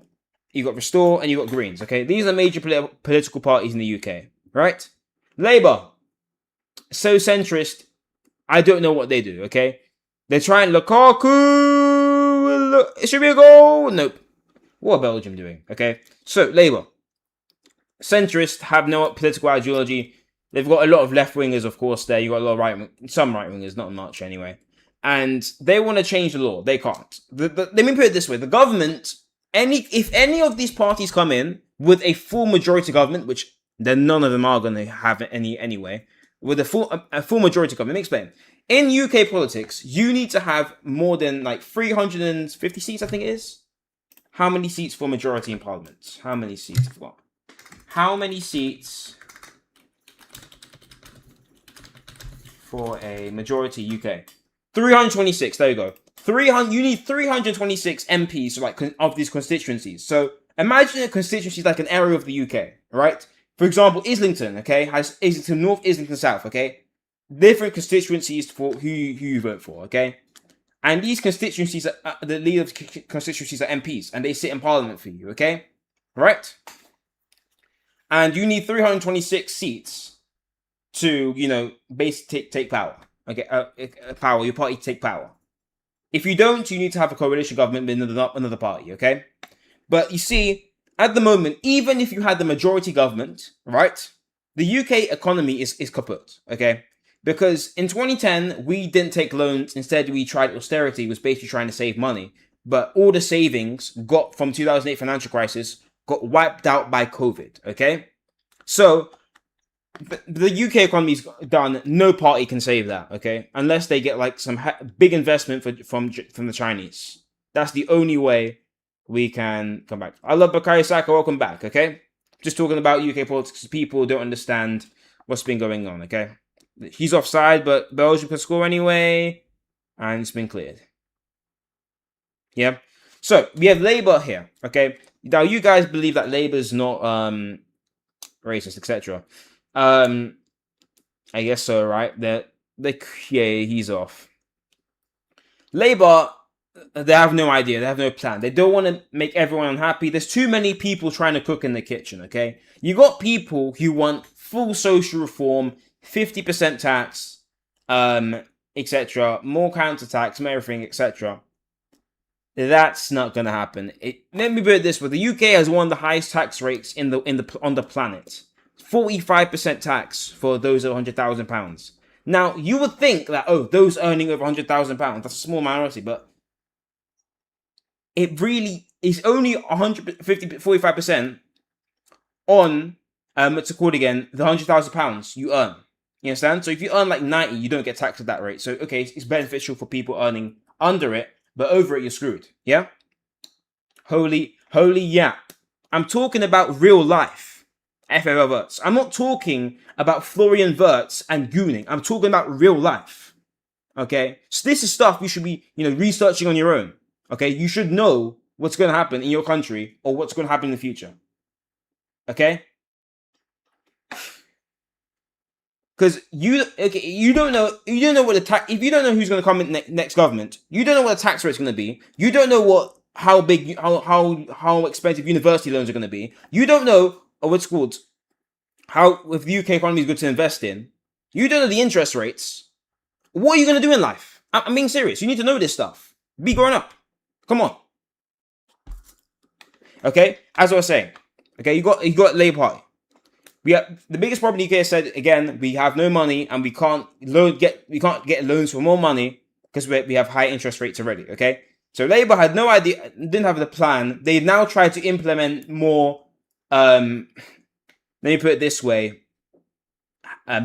you got Restore, and you got Greens, okay? These are major political parties in the UK, right? Labour, so centrist, I don't know what they do, okay? They're trying Lukaku, it should be a goal. Nope. What are Belgium doing, okay? So, Labour, centrist, have no political ideology. They've got a lot of left-wingers, of course, there. You got a lot of some right-wingers, not much anyway. And they want to change the law. They can't. Let me put it this way. The government... If any of these parties come in with a full majority government, which then none of them are going to have any anyway, with a full majority government, let me explain. In UK politics, you need to have more than like 350 seats, I think it is. How many seats for majority in Parliament? How many seats? How many seats for a majority UK? 326. There you go. You need 326 MPs of these constituencies. So imagine a constituency like an area of the UK, right? For example, Islington, okay, has Islington North, Islington South, okay? Different constituencies for who you vote for, okay? And these constituencies, the leaders of constituencies are MPs, and they sit in Parliament for you, okay? Right? And you need 326 seats to, basically take power, okay? Power, your party take power. If you don't, you need to have a coalition government with another party, okay? But you see, at the moment, even if you had the majority government, right, the UK economy is kaput, okay? Because in 2010, we didn't take loans. Instead, we tried austerity, was basically trying to save money. But all the savings got from 2008 financial crisis got wiped out by COVID, okay? So... the UK economy's done. No party can save that, okay? Unless they get like some big investment from the Chinese. That's the only way we can come back. I love Bakary Saka. Welcome back, okay? Just talking about UK politics. People don't understand what's been going on, okay? He's offside, but Belgium can score anyway. and it's been cleared. Yeah. So we have Labour here. Okay. Now you guys believe that Labour's not racist, etc. I guess so, right? Yeah, he's off. Labour, they have no idea. They have no plan. They don't want to make everyone unhappy. There's too many people trying to cook in the kitchen, okay? You got people who want full social reform, 50% tax, etc., more counter tax, more everything, etc. That's not going to happen. Let me put it this way: the UK has one of the highest tax rates on the planet. 45% tax for those of £100,000. Now, you would think that, those earning over £100,000, that's a small minority, but it really is only 45% on, what's it called again, the £100,000 you earn. You understand? So if you earn like 90, you don't get taxed at that rate. So, okay, it's beneficial for people earning under it, but over it, you're screwed. Yeah? Holy yap. I'm talking about real life. FFL Verts. I'm not talking about Florian Verts and gooning. I'm talking about real life. Okay? So this is stuff you should be, researching on your own. Okay? You should know what's going to happen in your country or what's going to happen in the future. Okay? Because you don't know what the tax. If you don't know who's going to come in next government, you don't know what the tax rate's going to be. You don't know how expensive university loans are going to be. You don't know what's called how if the UK economy is good to invest in. You don't know the interest rates. What are you going to do in life? I'm being serious. You need to know this stuff. Be grown up. Come on. Okay, as I was saying. Okay, you got Labour Party. We have the biggest problem. The UK said again, we have no money and we can't get loans for more money because we have high interest rates already. Okay, so Labour had no idea, didn't have the plan. They now tried to implement more. Let me put it this way: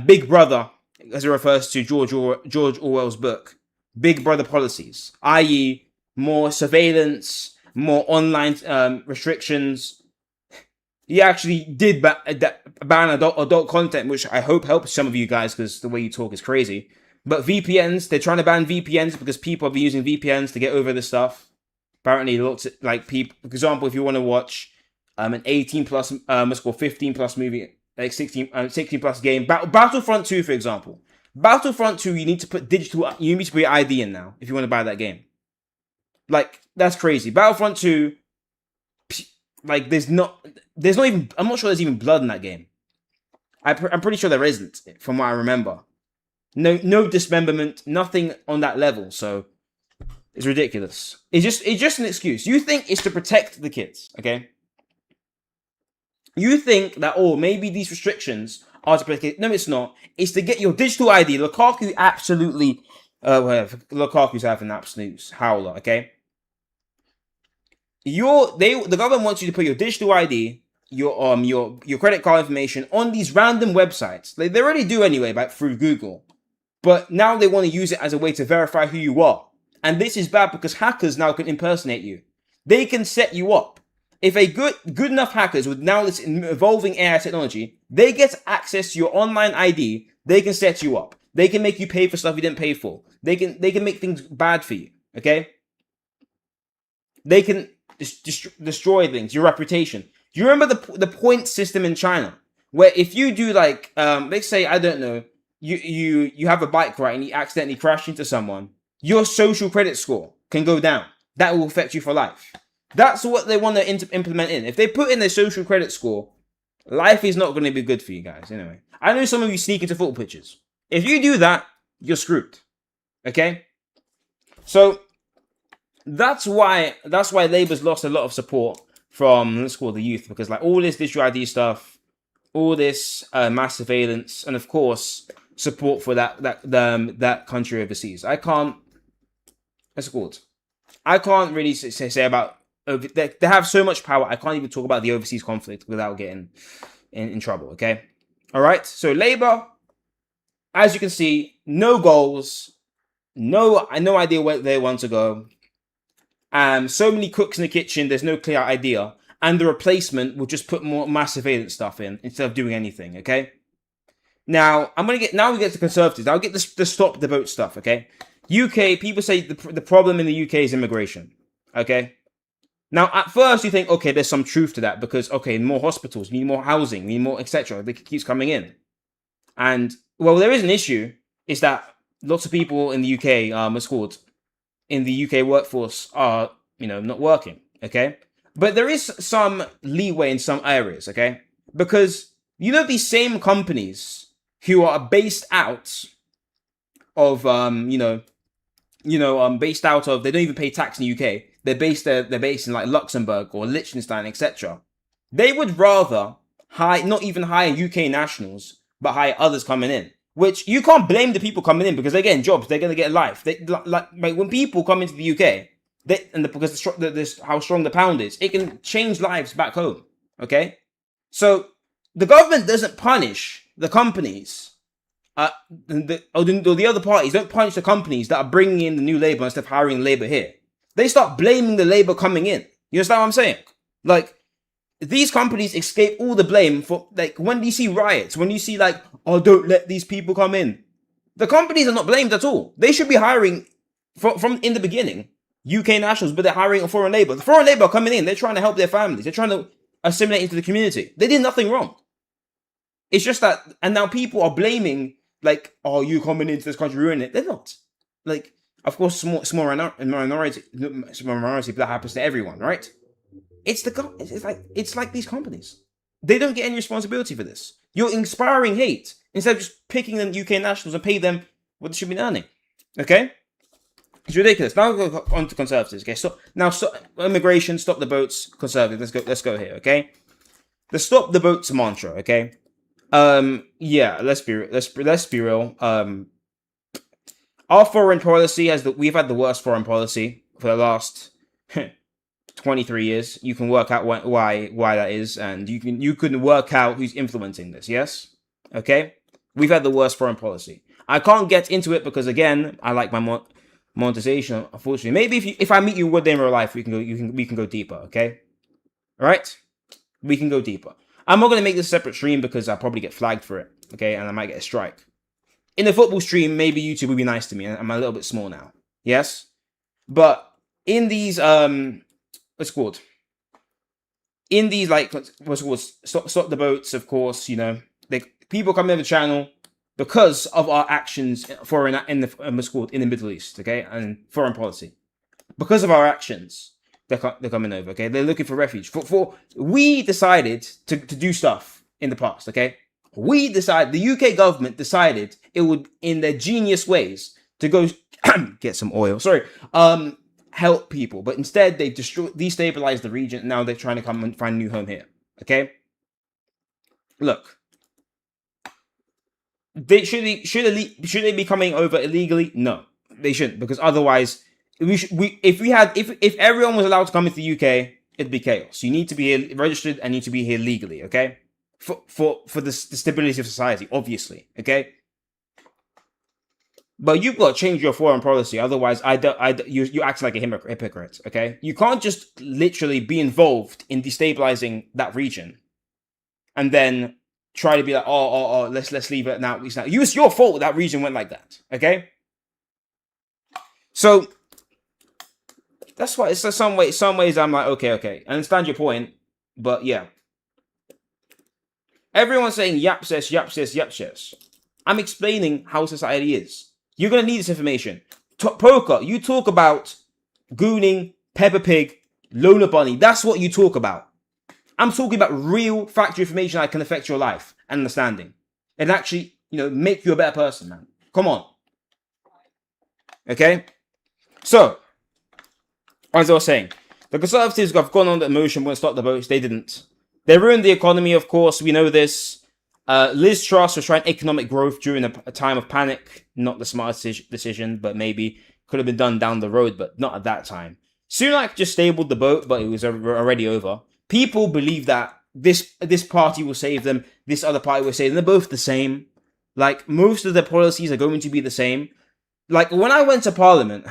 Big Brother, as it refers to George Orwell's book, Big Brother policies, i.e., more surveillance, more online restrictions. He actually did ban adult content, which I hope helps some of you guys because the way you talk is crazy. But VPNs, they're trying to ban VPNs because people have been using VPNs to get over this stuff. Apparently, lots of, like people, for example, if you want to watch an 18 plus, what's called 15 plus movie, like 16 plus game, Battlefront 2, for example. Battlefront 2, you need to put your ID in now if you want to buy that game. Like, that's crazy. Battlefront 2, like, there's not even, I'm not sure there's even blood in that game. I'm pretty sure there isn't, from what I remember. No dismemberment, nothing on that level, so it's ridiculous. It's just an excuse. You think it's to protect the kids, okay? You think that, maybe these restrictions are to protect. No, it's not. It's to get your digital ID. Lukaku absolutely, Lukaku's having an absolute howler, okay? The government wants you to put your digital ID, your credit card information on these random websites. They already do anyway, through Google. But now they want to use it as a way to verify who you are. And this is bad because hackers now can impersonate you. They can set you up. If a good enough hackers with now this evolving AI technology, they get access to your online ID, they can set you up. They can make you pay for stuff you didn't pay for. They can make things bad for you. Okay? They can destroy things, your reputation. Do you remember the point system in China, where if you do like, let's say, I don't know, you have a bike ride and you accidentally crash into someone, your social credit score can go down. That will affect you for life. That's what they want to implement in. If they put in their social credit score, life is not going to be good for you guys. Anyway, I know some of you sneak into football pitches. If you do that, you're screwed. Okay, so. That's why Labour's lost a lot of support from, let's call it, the youth, because like all this digital ID stuff, all this mass surveillance, and of course support for that country overseas. I can't really say about. They have so much power. I can't even talk about the overseas conflict without getting in trouble. Okay, all right. So Labour, as you can see, no goals, no idea where they want to go. So many cooks in the kitchen, there's no clear idea. And the replacement will just put more mass surveillance stuff in instead of doing anything, okay? Now, we get to Conservatives. I'll get the stop the vote stuff, okay? UK, people say the problem in the UK is immigration. Okay? Now, at first, you think, okay, there's some truth to that because, okay, more hospitals, we need more housing, we need more, etc. It keeps coming in. And, well, there is an issue, is that lots of people in the UK, what's called, in the UK workforce are, not working, okay? But there is some leeway in some areas, okay? Because, these same companies who are based out of, based out of, they don't even pay tax in the UK. They're based in like Luxembourg or Liechtenstein, etc. They would rather not even hire UK nationals, but hire others coming in. Which you can't blame the people coming in because they're getting jobs, they're gonna get life. Like when people come into the UK, because how strong the pound is, it can change lives back home. Okay, so the government doesn't punish the companies. The other parties don't punish the companies that are bringing in the new labor instead of hiring labor here. They start blaming the labor coming in. You understand what I'm saying? Like, these companies escape all the blame for, like, when you see riots, when you see, like, oh, don't let these people come in. The companies are not blamed at all. They should be hiring, from in the beginning, UK nationals, but they're hiring foreign labor. The foreign labor are coming in. They're trying to help their families. They're trying to assimilate into the community. They did nothing wrong. It's just that, and now people are blaming, like, oh, you coming into this country ruining it. They're not. Like, of course, small minority, but that happens to everyone, right? It's like these companies. They don't get any responsibility for this. You're inspiring hate instead of just picking them UK nationals and pay them what they should be earning. Okay? It's ridiculous. Now we'll go on to Conservatives. Okay, so now immigration, stop the boats, Conservatives. Let's go here. Okay, the stop the boats mantra. Okay, yeah. Let's be real. Our foreign policy we've had the worst foreign policy for the last 23 years. You can work out why that is, and you can work out who's influencing this. Yes, okay. We've had the worst foreign policy. I can't get into it because, again, I like my monetization. Unfortunately, maybe if I meet you one day in real life, we can go deeper. Okay, all right, we can go deeper. I'm not gonna make this a separate stream because I'll probably get flagged for it. Okay, and I might get a strike. In the football stream, maybe YouTube would be nice to me. I'm a little bit small now. Yes, but in these what's it called? In these, like, what's it called? Stop the boats. Of course, people come in the channel because of our actions in the Middle East, okay, and foreign policy. Because of our actions, they're coming over, okay. They're looking for refuge. We decided to do stuff in the past, okay. The UK government decided it would, in their genius ways, to go get some oil. Help people, but instead they've destabilized the region. Now they're trying to come and find a new home here. Okay, look, should they be coming over illegally? No, they shouldn't, because otherwise, if everyone was allowed to come into the UK, it'd be chaos. You need to be registered and need to be here legally. Okay, for the stability of society, obviously. Okay. But you've got to change your foreign policy. Otherwise, you act like a hypocrite, okay? You can't just literally be involved in destabilizing that region and then try to be like, oh, let's leave it now. It's your fault that region went like that, okay? So that's why it's some ways I'm like, okay. I understand your point, but yeah. Everyone's saying yap says. I'm explaining how society is. You're going to need this information. Poker, you talk about gooning, Peppa Pig, Lola Bunny. That's what you talk about. I'm talking about real factual information that can affect your life and understanding. And actually, make you a better person, man. Come on. Okay? So, as I was saying, the Conservatives have gone on the emotion, won't stop the votes. They didn't. They ruined the economy, of course. We know this. Liz Truss was trying economic growth during a time of panic. Not the smartest decision, but maybe could have been done down the road, but not at that time. Sunak just stabled the boat, but it was already over. People believe that this party will save them, this other party will save them. They're both the same. Like, most of the policies are going to be the same. Like, when I went to Parliament,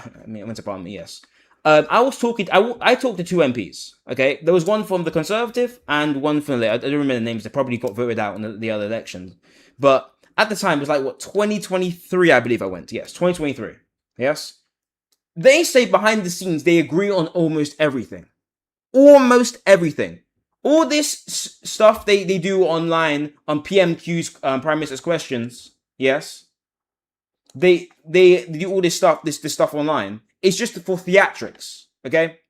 yes. I talked to two MPs, okay? There was one from the Conservative and one from the... I don't remember the names. They probably got voted out in the other elections. But at the time, it was like, 2023, I believe I went. Yes, 2023. Yes? They say behind the scenes they agree on almost everything. Almost everything. All this stuff they do online on PMQ's Prime Minister's questions, yes? They do all this stuff online. It's just for theatrics, okay?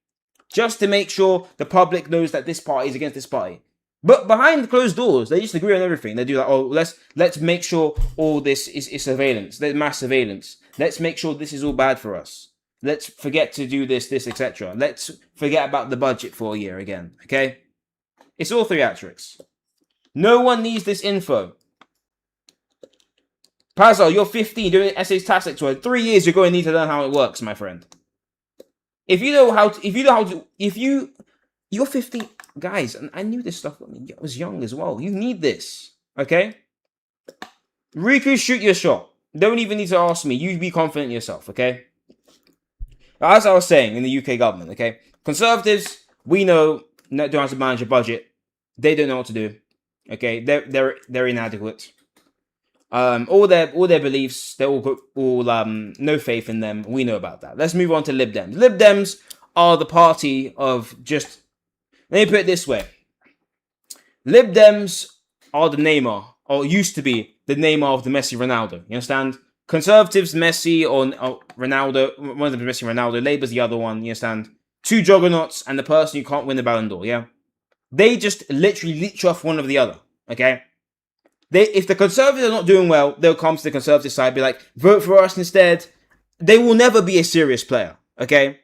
Just to make sure the public knows that this party is against this party. But behind closed doors, they just agree on everything. They do like, oh, let's make sure all this is surveillance. There's mass surveillance. Let's make sure this is all bad for us. Let's forget to do this, etc. Let's forget about the budget for a year again. Okay? It's all theatrics. No one needs this info. Pazzo, you're 15 doing essays tactics for 3 years. You're going to need to learn how it works, my friend. You're 15, guys, and I knew this stuff when I was young as well. You need this, okay? Riku, shoot your shot. Don't even need to ask me. You be confident in yourself, okay? As I was saying, in the UK government, okay? Conservatives, we know, don't have to manage a budget. They don't know what to do, okay? They're inadequate. All their beliefs, they're all no faith in them. We know about that. Let's move on to Lib Dems. Lib Dems are the party of just. Let me put it this way: Lib Dems are the Neymar, or used to be the Neymar of the Messi Ronaldo. You understand? Conservatives, Messi or Ronaldo. One of them is Messi, Ronaldo. Labour's the other one. You understand? Two juggernauts and the person who can't win the Ballon d'Or. Yeah, they just literally leech off one of the other. Okay. If the Conservatives are not doing well, they'll come to the Conservative side, be like, vote for us instead. They will never be a serious player, okay?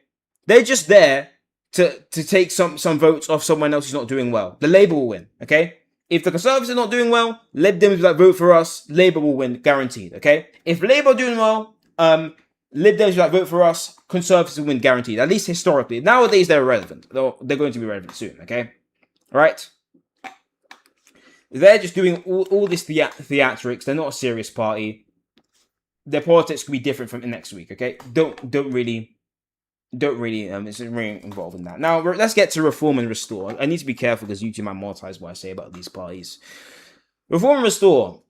They're just there to take some votes off someone else who's not doing well. The Labour will win, okay? If the Conservatives are not doing well, Lib Dems will be like, vote for us. Labour will win, guaranteed, okay? If Labour are doing well, Lib Dems will be like, vote for us. Conservatives will win, guaranteed. At least historically. Nowadays, they're irrelevant. They're going to be relevant soon, okay? All right? They're just doing all this theatrics. They're not a serious party. Their politics could be different from next week. Okay, don't really. It's really involved in that. Now let's get to Reform and Restore. I need to be careful because YouTube might monetize what I say about these parties. Reform and Restore.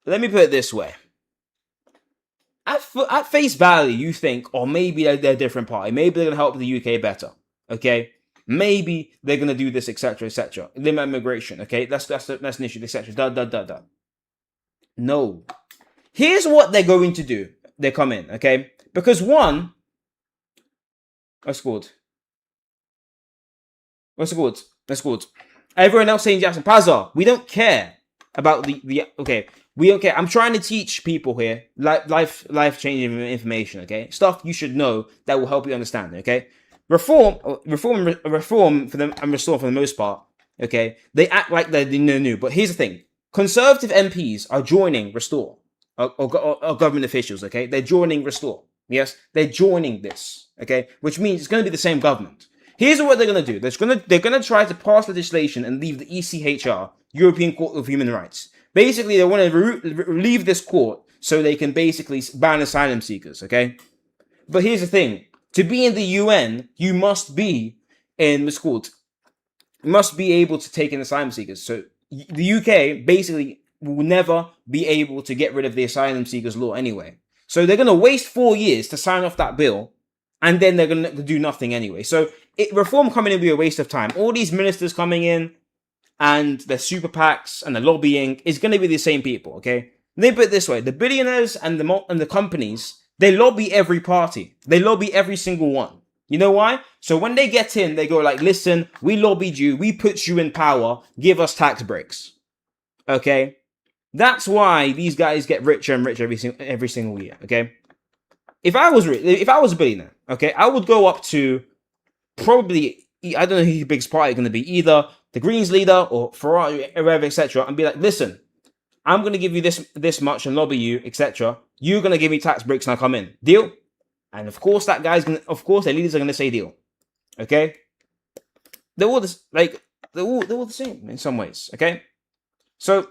Let me put it this way. At face value, you think, or maybe they're a different party. Maybe they're gonna help the UK better. Okay. Maybe they're gonna do this, etc., etc. Limit immigration, okay? That's an issue, etc. No. Here's what they're going to do. They come in, okay? Because one, what's good? Everyone else saying Jackson Pazar, we don't care about the okay. We don't care. I'm trying to teach people here life changing information, okay? Stuff you should know that will help you understand, okay? Reform for them and Restore for the most part, okay? They act like they're new, but here's the thing. Conservative MPs are joining Restore, or government officials, okay? They're joining Restore, yes? They're joining this, okay? Which means it's going to be the same government. Here's what they're going to do. They're going to try to pass legislation and leave the ECHR, European Court of Human Rights. Basically, they want to leave this court so they can basically ban asylum seekers, okay? But here's the thing. To be in the UN, you must be in what's called. You must be able to take in asylum seekers. So the UK basically will never be able to get rid of the asylum seekers law anyway. So they're going to waste 4 years to sign off that bill, and then they're going to do nothing anyway. So reform coming in will be a waste of time. All these ministers coming in and the super PACs and the lobbying is going to be the same people, okay? They put it this way. The billionaires and the companies, they lobby every party. They lobby every single one. You know why? So when they get in, they go like, listen, we lobbied you. We put you in power. Give us tax breaks. Okay? That's why these guys get richer and richer every single year, okay? If I was a billionaire, okay, I would go up to probably, I don't know who your biggest party is going to be, either the Greens leader or Ferrari, whatever, etc., and be like, listen, I'm going to give you this much and lobby you, etc. You're going to give me tax breaks and I come in. Deal? And of course, their leaders are going to say deal. Okay? They're all they're all the same in some ways. Okay? So,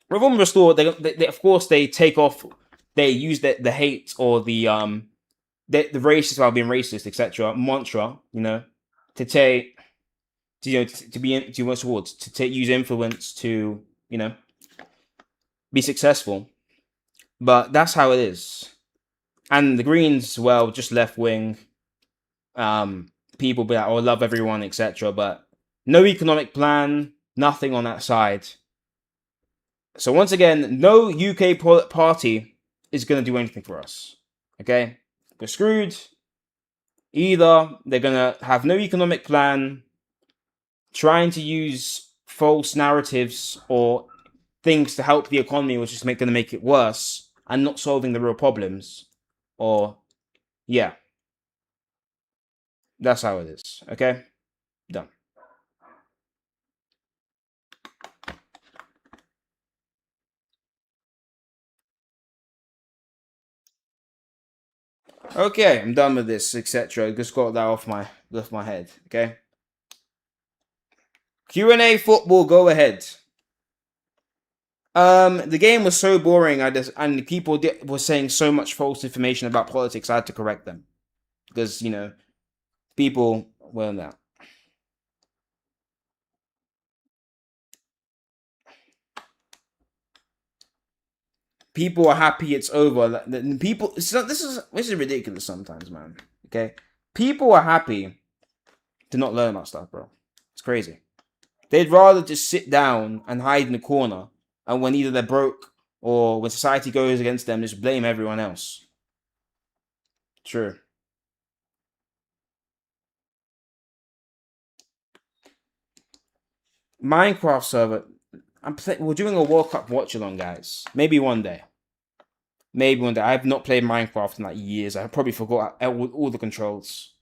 Reform and Restore, they of course, they take off, they use the hate or the racist while being racist, etc. mantra, to take, use influence to, be successful. But that's how it is. And the Greens, well, just left wing. People be like, "Oh, love everyone," etc. But no economic plan, nothing on that side. So once again, no UK party is going to do anything for us. Okay, we're screwed. Either they're going to have no economic plan, trying to use false narratives or things to help the economy, which is going to make it worse, and not solving the real problems. Or, yeah, that's how it is. Okay, done. Okay, I'm done with this, etc. Just got that off my head. Okay. Q&A football, go ahead. The game was so boring. And people were saying so much false information about politics. I had to correct them because people well now. People are happy it's over. People, this is ridiculous sometimes, man. Okay, people are happy to not learn about stuff, bro. It's crazy. They'd rather just sit down and hide in the corner, and when either they're broke or when society goes against them, just blame everyone else. True. Minecraft server. We're doing a World Cup watch along, guys. Maybe one day. Maybe one day. I've not played Minecraft in like years. I probably forgot all the controls.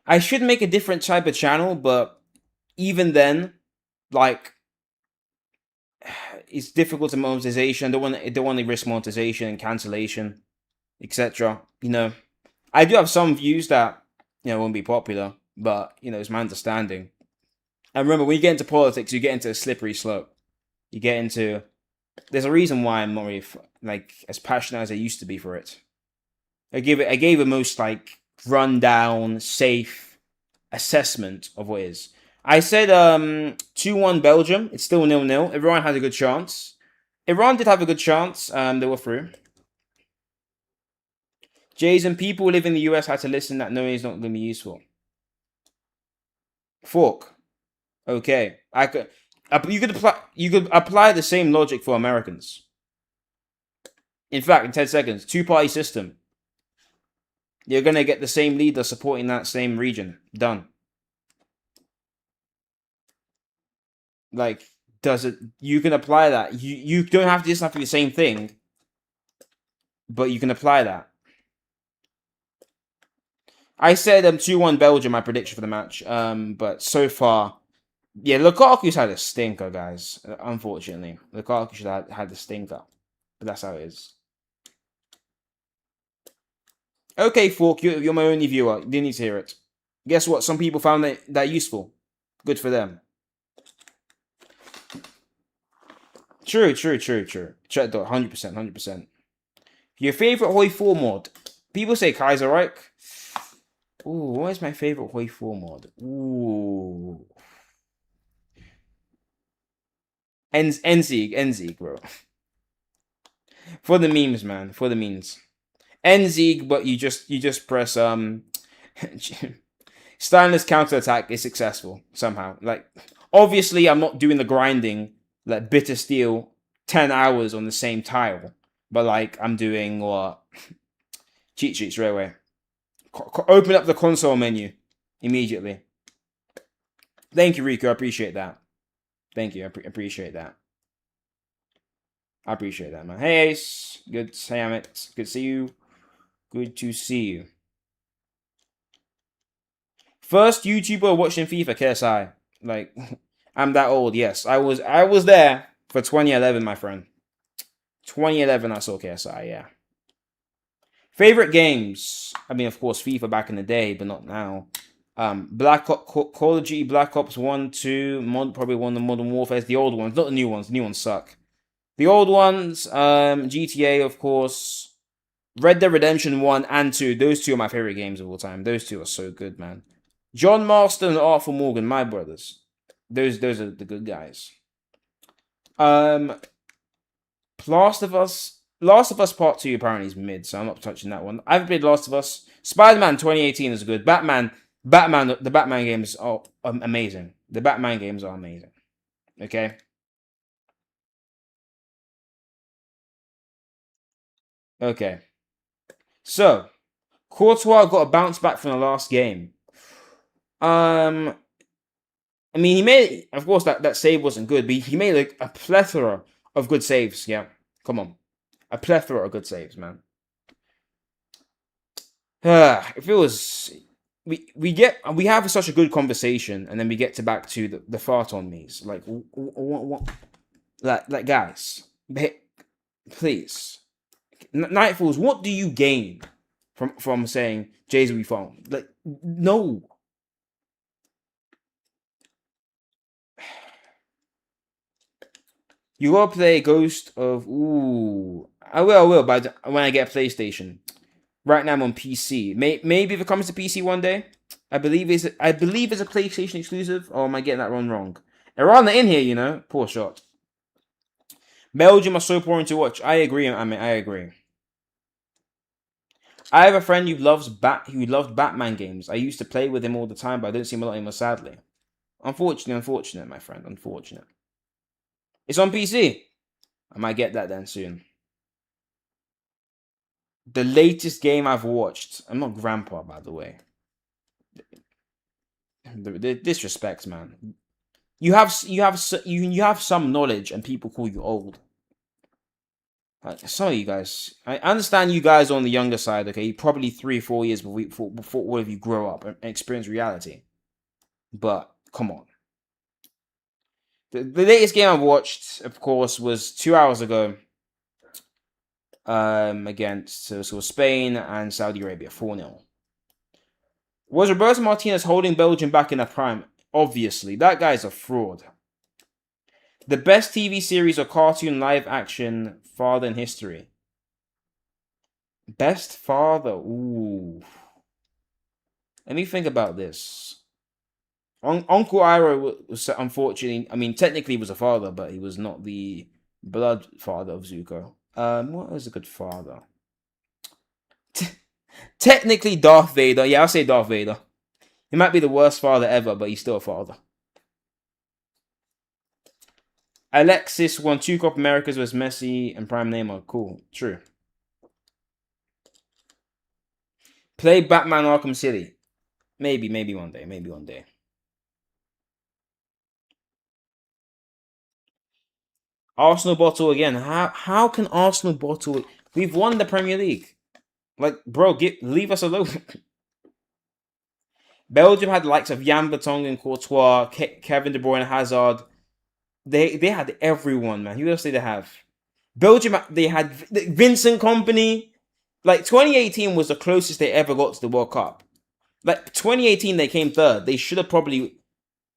I should make a different type of channel, but even then, like, it's difficult to monetization. Don't want to risk monetization and cancellation, etc. I do have some views that won't be popular, but it's my understanding. And remember, when you get into politics, you get into a slippery slope. You get into. There's a reason why I'm not really as passionate as I used to be for it. I gave a most rundown, safe assessment of what it is. I said 2-1 Belgium. It's still 0-0. Iran had a good chance. Iran did have a good chance. They were through. Jason, people who live in the US had to listen that knowing is not going to be useful. Fork. Okay. You could apply the same logic for Americans. In fact, in 10 seconds, two-party system. You're going to get the same leader supporting that same region. Done. You can apply that. You don't have to just have to be the same thing, but you can apply that. I said 2-1 Belgium, my prediction for the match. But so far, yeah, Lukaku's had a stinker, guys. Unfortunately, Lukaku should have had the stinker, but that's how it is. Okay, Fork, you're my only viewer. You didn't need to hear it. Guess what? Some people found that useful. Good for them. True. 100%, 100%. Your favorite Hoi 4 mod? People say Kaiserreich. Ooh, what is my favorite Hoi 4 mod? Ooh. Enzig, bro. For the memes, man. For the memes. Enzig, but you just press Steinless counterattack is successful somehow. Obviously I'm not doing the grinding like bitter steel 10 hours on the same tile. But I'm doing what cheat sheets right away. Open up the console menu immediately. Thank you, Rico. I appreciate that. Thank you. I appreciate that. I appreciate that, man. Hey, Ace. Good. Hey, Amit. Good to see you. Good to see you. First YouTuber watching FIFA, KSI. I'm that old. Yes, I was there for 2011, my friend. 2011, I saw KSI. Yeah. Favorite games? I mean, of course, FIFA back in the day, but not now. Call of Duty Black Ops 1, 2, probably one of the Modern Warfare, the old ones, not the new ones. The new ones suck. The old ones, GTA, of course. Red Dead Redemption 1 and 2. Those two are my favorite games of all time. Those two are so good, man. John Marston and Arthur Morgan, my brothers. Those are the good guys. Last of Us Part 2 apparently is mid, so I'm not touching that one. I haven't played Last of Us. Spider-Man 2018 is good. The Batman games are amazing. The Batman games are amazing. Okay? Okay. So, Courtois got a bounce back from the last game. Um, I mean, he made, of course, that save wasn't good, but he made like a plethora of good saves. Yeah, come on, a plethora of good saves, man. If it was, we have such a good conversation, and then we get to back to the fart on me's. Like, what, like guys, please, Nightfalls. What do you gain from saying Jay's we found? Like, no. You gotta play Ghost of. Ooh, I will. But when I get a PlayStation, right now I'm on PC. Maybe if it comes to PC one day, I believe it's a PlayStation exclusive. Or am I getting that one wrong? Iran are in here, you know. Poor shot. Belgium are so boring to watch. I agree. I agree. I have a friend who loved Batman games. I used to play with him all the time, but I don't see him a lot anymore. Sadly, unfortunate, my friend. Unfortunate. It's on PC. I might get that then soon. The latest game I've watched. I'm not grandpa, by the way. The disrespect, man. You have some knowledge, and people call you old. Like, some of you guys, I understand you guys are on the younger side. Okay, probably 3 or 4 years before all of you grow up and experience reality. But come on. The latest game I watched, of course, was 2 hours ago. Against Spain and Saudi Arabia, 4-0. Was Roberto Martinez holding Belgium back in their prime? Obviously, that guy's a fraud. The best TV series or cartoon live action father in history. Best father. Ooh. Let me think about this. Uncle Iroh was unfortunately. I mean, technically, he was a father, but he was not the blood father of Zuko. What is a good father? Technically, Darth Vader. Yeah, I'll say Darth Vader. He might be the worst father ever, but he's still a father. Alexis won 2 Copa Americas with Messi and Prime Neymar. Cool. True. Play Batman Arkham City. Maybe one day. Maybe one day. Arsenal bottle again. How can Arsenal bottle? We've won the Premier League. Like, bro, leave us alone. Belgium had the likes of Jan Vertonghen, Courtois, Kevin De Bruyne, Hazard. They had everyone, man. Who else did they have? Belgium, they had Vincent Company. Like, 2018 was the closest they ever got to the World Cup. Like, 2018, they came third. They should have probably...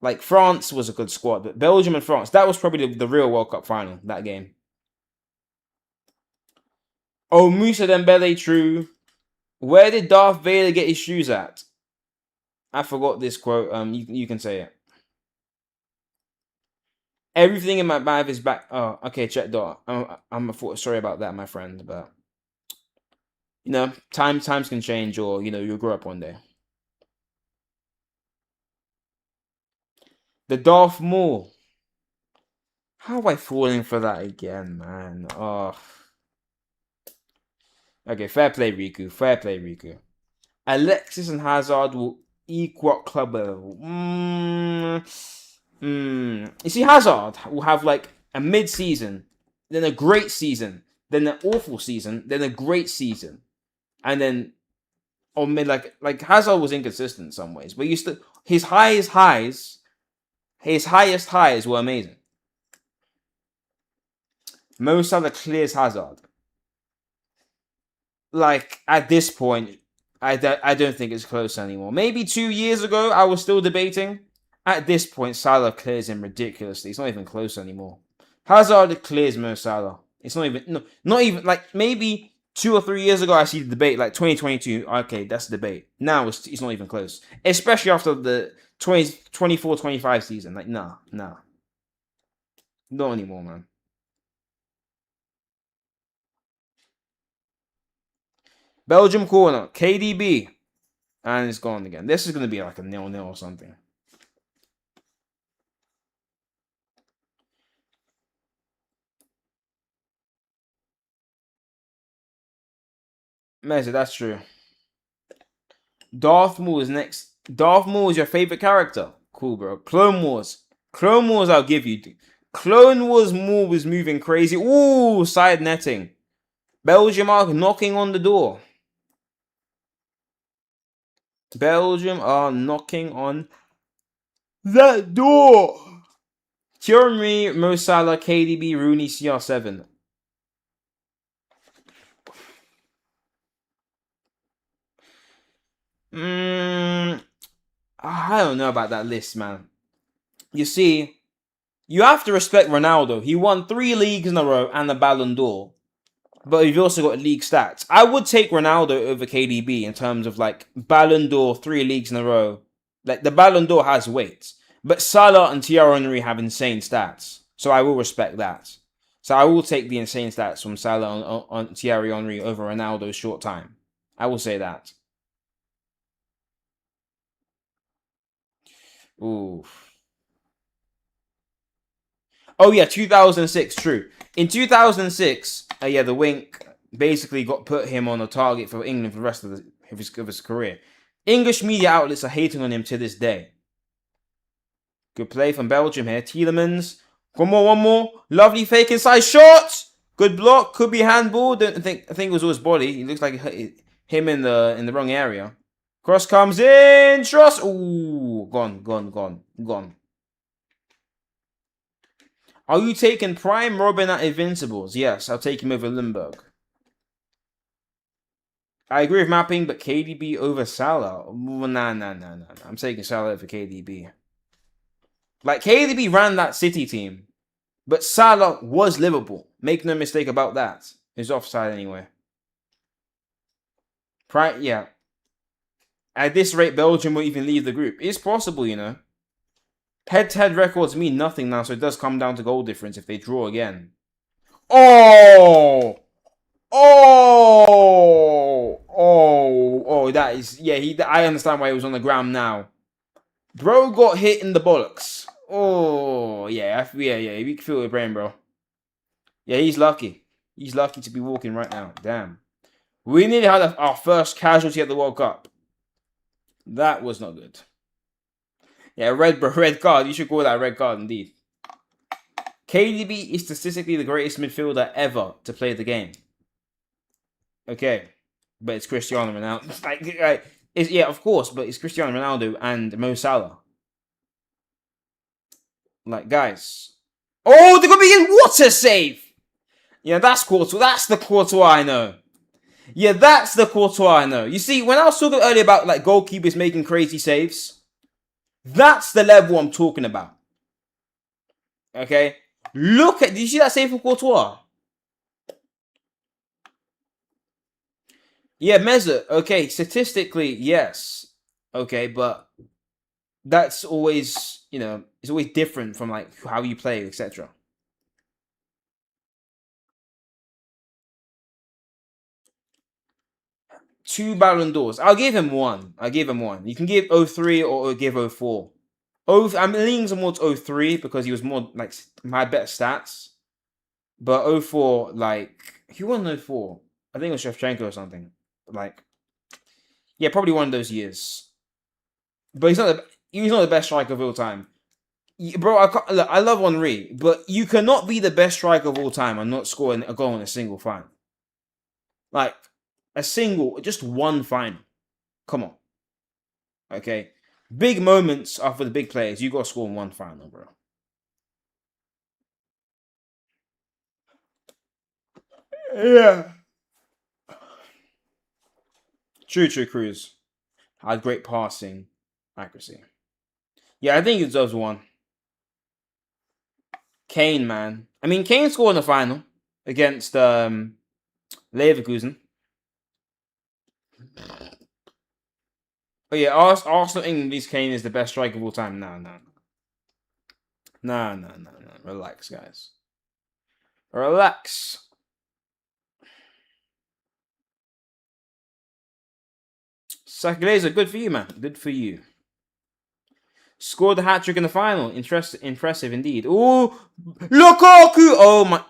Like, France was a good squad, but Belgium and France, that was probably the real World Cup final, that game. Oh, Moussa Dembele, true. Where did Darth Vader get his shoes at? I forgot this quote. You can say it. Everything in my bag is back. Oh, okay, check that. I'm sorry about that, my friend, but you know, times can change, or you know, you'll grow up one day. The Darth Maul. How am I falling for that again, man? Oh. Okay, fair play, Riku. Fair play, Riku. Alexis and Hazard will equal club level. You see, Hazard will have like a mid-season, then a great season, then an awful season, then a great season, and then or mid like Hazard was inconsistent in some ways, but you still his highest highs were amazing. Mo Salah clears Hazard. Like at this point, I don't think it's close anymore. Maybe 2 years ago, I was still debating. At this point, Salah clears him ridiculously. It's not even close anymore. Hazard clears Mo Salah. It's not even like maybe 2 or 3 years ago. I see the debate like 2022. Okay, that's the debate. Now it's not even close, especially after the 24-25 season. Like nah, not anymore, man. Belgium corner. KDB. And it's gone again. This is going to be like a 0-0 or something. Meza, that's true. Darth Maul is next. Darth Maul is your favorite character. Cool, bro. Clone Wars. Clone Wars, I'll give you. Clone Wars Maul was moving crazy. Ooh, side netting. Belgium are knocking on the door. Belgium are knocking on that door. Thierry, Mo Salah, KDB, Rooney, CR7. I don't know about that list, man. You see, you have to respect Ronaldo. He won 3 leagues in a row and the Ballon d'Or. But you've also got league stats. I would take Ronaldo over KDB in terms of like Ballon d'Or, 3 leagues in a row. Like the Ballon d'Or has weight. But Salah and Thierry Henry have insane stats. So I will respect that. So I will take the insane stats from Salah on Thierry Henry over Ronaldo's short time. I will say that. Ooh. Oh yeah, 2006, true. In 2006, yeah, the wink basically got put him on a target for England for the rest of his career. English media outlets are hating on him to this day. Good play from Belgium here. Tielemans. One more. Lovely fake inside shot. Good block. Could be handball. I think it was his body. He looks like him in the wrong area. Cross comes in. Trust. Ooh, gone. Are you taking Prime Robin at Invincibles? Yes, I'll take him over Limburg. I agree with mapping, but KDB over Salah? Nah. I'm taking Salah over KDB. Like, KDB ran that City team, but Salah was Liverpool. Make no mistake about that. He's offside anyway. Yeah. At this rate, Belgium will even leave the group. It's possible, you know. Head-to-head records mean nothing now, so it does come down to goal difference if they draw again. Oh! That is, yeah, I understand why he was on the ground now. Bro got hit in the bollocks. Oh, yeah, you can feel it, brain, bro. Yeah, he's lucky. He's lucky to be walking right now. Damn. We nearly had our first casualty at the World Cup. That was not good. Yeah, red card. You should call that a red card indeed. KDB is statistically the greatest midfielder ever to play the game. Okay, but it's Cristiano Ronaldo. Yeah, of course, but it's Cristiano Ronaldo and Mo Salah. Like, guys. Oh, they're going to be in water save! Yeah, that's Courtois. That's the Courtois I know. Yeah, that's the Courtois I know. You see, when I was talking earlier about like goalkeepers making crazy saves, that's the level I'm talking about. Okay? Did you see that save for Courtois? Yeah, Meza. Okay, statistically, yes. Okay, but that's always, it's always different from like how you play, etc. Two Ballon d'Ors. I'll give him one. You can give 03 or give 04. I'm leaning towards 03 because he was more like my better stats. But 04, like, who won 04? I think it was Shevchenko or something. Like, yeah, probably one of those years. But he's not the best striker of all time. Bro, I love Henry, but you cannot be the best striker of all time and not score a goal in a single final. Like, just one final. Come on. Okay? Big moments are for the big players. You got to score in one final, bro. Yeah. True, Cruz. Had great passing accuracy. Yeah, I think he deserves one. Kane, man. I mean, Kane scored in the final against Leverkusen. Oh yeah, Arsenal England these Kane is the best striker of all time. No. Relax, guys. Relax. Sakaleza, good for you, man. Good for you. Scored the hat trick in the final. Impressive indeed. Ooh, Lukaku! Oh my.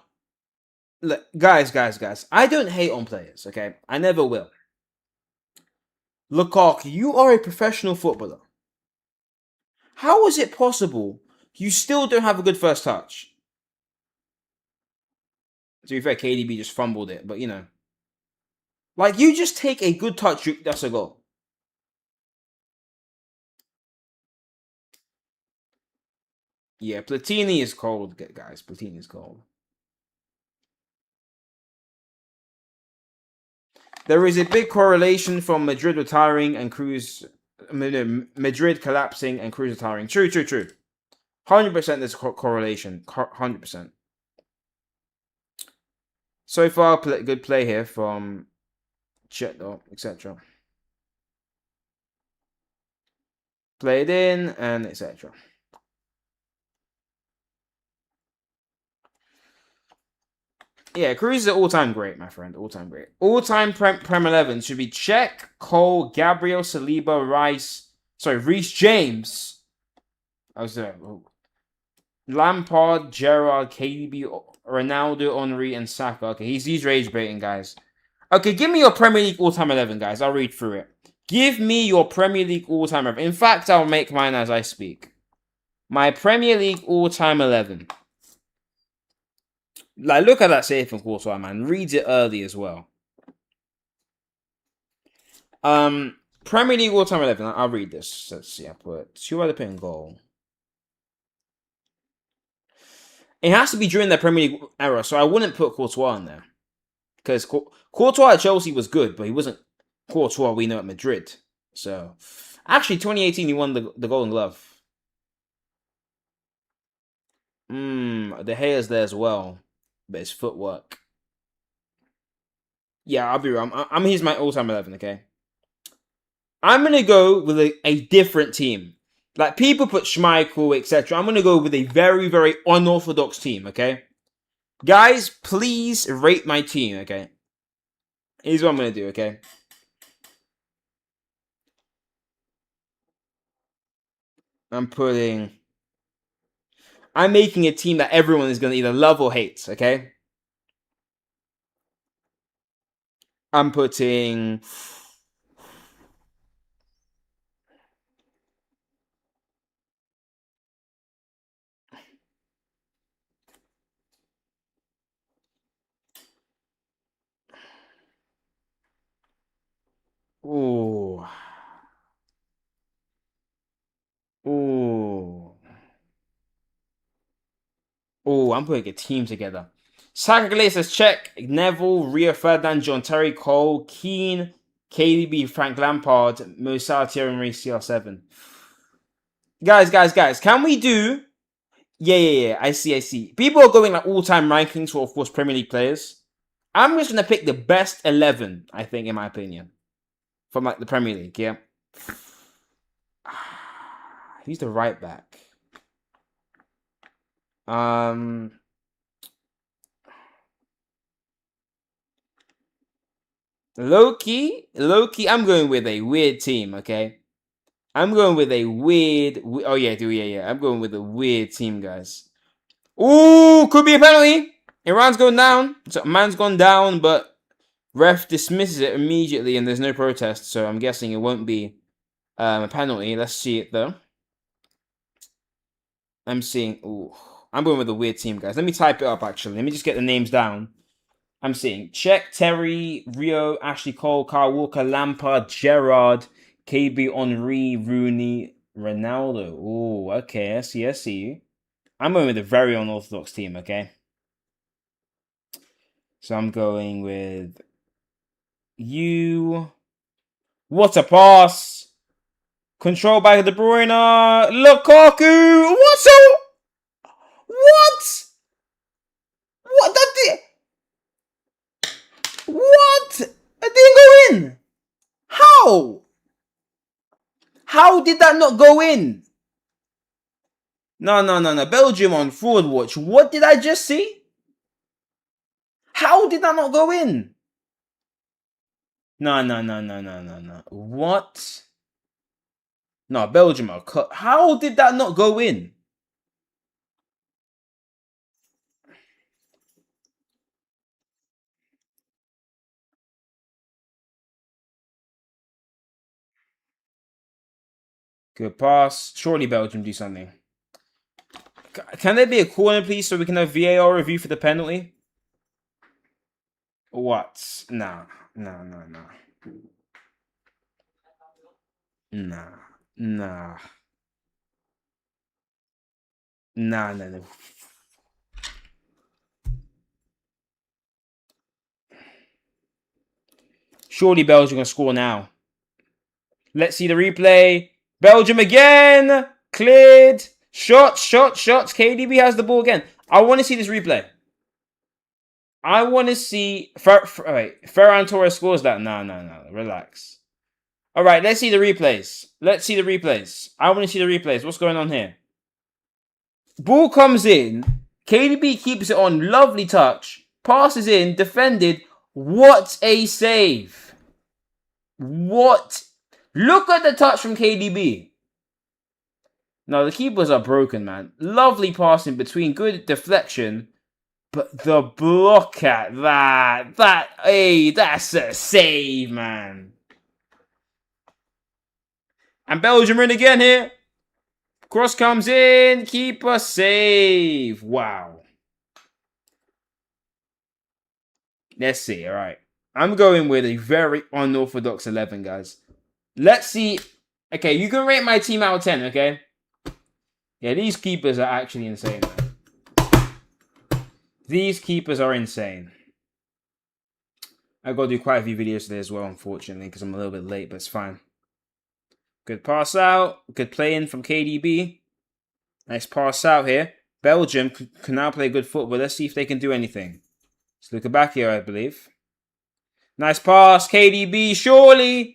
Look, guys. I don't hate on players, okay? I never will. Lukaku, you are a professional footballer. How is it possible you still don't have a good first touch? To be fair, KDB just fumbled it, but you know. Like, you just take a good touch, that's a goal. Yeah, Platini is cold, guys. Platini is cold. There is a big correlation from Madrid retiring and Cruz. Madrid collapsing and Cruz retiring. True. 100% there's correlation. 100%. So far, good play here from Cheto, etc. Play it in and etc. Yeah, Cruz is all-time great, my friend. All-time great. All-time Prem 11 should be Cech, Cole, Gabriel, Saliba, Reece James. I was there. Lampard, Gerrard, KDB, Ronaldo, Henry, and Saka. Okay, he's rage baiting, guys. Okay, give me your Premier League all-time 11, guys. I'll read through it. Give me your Premier League all-time 11. In fact, I'll make mine as I speak. My Premier League all-time 11. Like, look at that save from Courtois, man. Reads it early as well. Premier League all-time 11. I'll read this. Let's see. I put two other put in goal. It has to be during the Premier League era, so I wouldn't put Courtois in there. Because Courtois at Chelsea was good, but he wasn't Courtois we know at Madrid. So, actually, 2018, he won the Golden Glove. De Gea's there as well, but his footwork. Yeah, I'll be wrong. Here's my all-time 11, okay? I'm going to go with a different team. Like, people put Schmeichel, etc. I'm going to go with a very, very unorthodox team, okay? Guys, please rate my team, okay? Here's what I'm going to do, okay? I'm making a team that everyone is going to either love or hate, okay? I'm putting... Ooh. I'm putting a team together. Saka says Cech, Neville, Rio Ferdinand, John Terry, Cole, Keane, KDB, Frank Lampard, Mo Salah, Thierry Henry, CR7. Guys, can we do... Yeah, I see. People are going like all-time rankings for, of course, Premier League players. I'm just going to pick the best 11, I think, in my opinion. From like the Premier League, yeah. Who's the right back? Low-key, I'm going with a weird team, okay? I'm going with a weird... Oh, yeah. I'm going with a weird team, guys. Ooh, could be a penalty. Iran's going down. So man's gone down, but ref dismisses it immediately and there's no protest. So I'm guessing it won't be a penalty. Let's see it, though. I'm seeing... Ooh, I'm going with a weird team, guys. Let me type it up, actually. Let me just get the names down. I'm seeing Cech, Terry, Rio, Ashley Cole, Kyle Walker, Lampard, Gerrard, KB, Henry, Rooney, Ronaldo. Oh, okay. I see you. I'm going with a very unorthodox team, okay? So I'm going with you. What a pass! Control by De Bruyne. Lukaku! What? What? That did... What? That didn't go in! How? How did that not go in? No. Belgium on forward watch. What did I just see? How did that not go in? No, no, no, no, no, no, no. What? No, Belgium are cut. How did that not go in? Good pass. Surely Belgium do something. Can there be a corner, please, so we can have VAR review for the penalty? What? Nah, nah, nah, nah. Nah, nah, nah, nah, nah. Surely Belgium gonna score now. Let's see the replay. Belgium again. Cleared. Shots, shots, shots. KDB has the ball again. I want to see this replay. I want to see. Wait, Ferran Torres scores that. No, no, no. Relax. All right, let's see the replays. Let's see the replays. I want to see the replays. What's going on here? Ball comes in. KDB keeps it on. Lovely touch. Passes in. Defended. What a save. What? Look at the touch from KDB. No, the keepers are broken, man. Lovely passing between. Good deflection. But the block at hey, that's a save, man. And Belgium in again here. Cross comes in. Keeper save. Wow. Let's see. All right. I'm going with a very unorthodox 11, guys. Let's see. Okay, you can rate my team out of 10, okay? Yeah, these keepers are actually insane, man. These keepers are insane. I've got to do quite a few videos today as well, unfortunately, because I'm a little bit late, but it's fine. Good pass out. Good play in from KDB. Nice pass out here. Belgium can now play good football. Let's see if they can do anything. It's Luka back here, I believe. Nice pass. KDB, surely.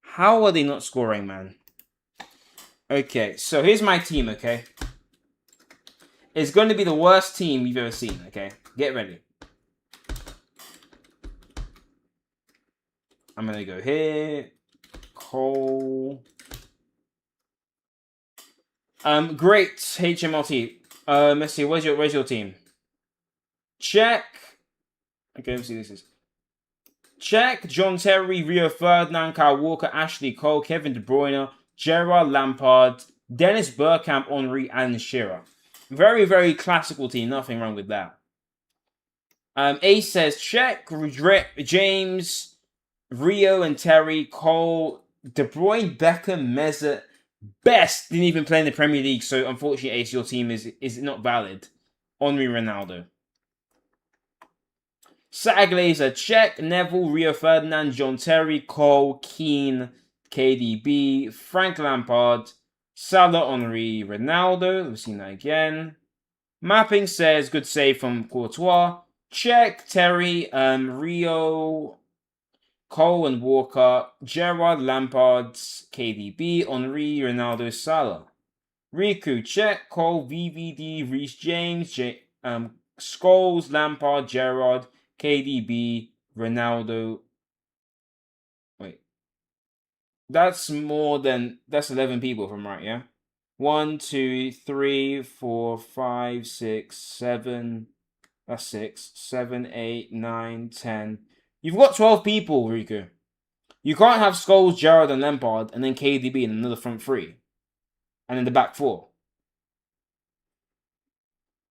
How are they not scoring, man? Okay, so here's my team, okay? It's going to be the worst team you've ever seen, okay? Get ready. I'm going to go here. Cole. Great, HMLT. Let's see, where's your team? Check. Okay, let's see this is. Check, John Terry, Rio Ferdinand, Kyle Walker, Ashley Cole, Kevin De Bruyne, Gerard Lampard, Dennis Bergkamp, Henry, and Shearer. Very, very classical team. Nothing wrong with that. Ace says check, James, Rio and Terry, Cole, De Bruyne, Beckham, Mesut, Best didn't even play in the Premier League, so unfortunately, Ace, your team is not valid. Henry, Ronaldo. Sataglazer, check. Neville, Rio Ferdinand, John Terry, Cole, Keane, KDB, Frank Lampard, Salah, Henry, Ronaldo. We've seen that again. Mapping says good save from Courtois. Check. Terry, Rio, Cole and Walker, Gerard, Lampard, KDB, Henry, Ronaldo, Salah. Riku, check. Cole, VVD, Reece James, Scholes, Lampard, Gerard, KDB, Ronaldo. Wait. That's 11 people from right, yeah? 1, 2, 3, 4, 5, 6, 7. That's 6, 7, 8, 9, 10. You've got 12 people, Riku. You can't have Scholes, Gerrard, and Lampard, and then KDB in another front three. And then the back four.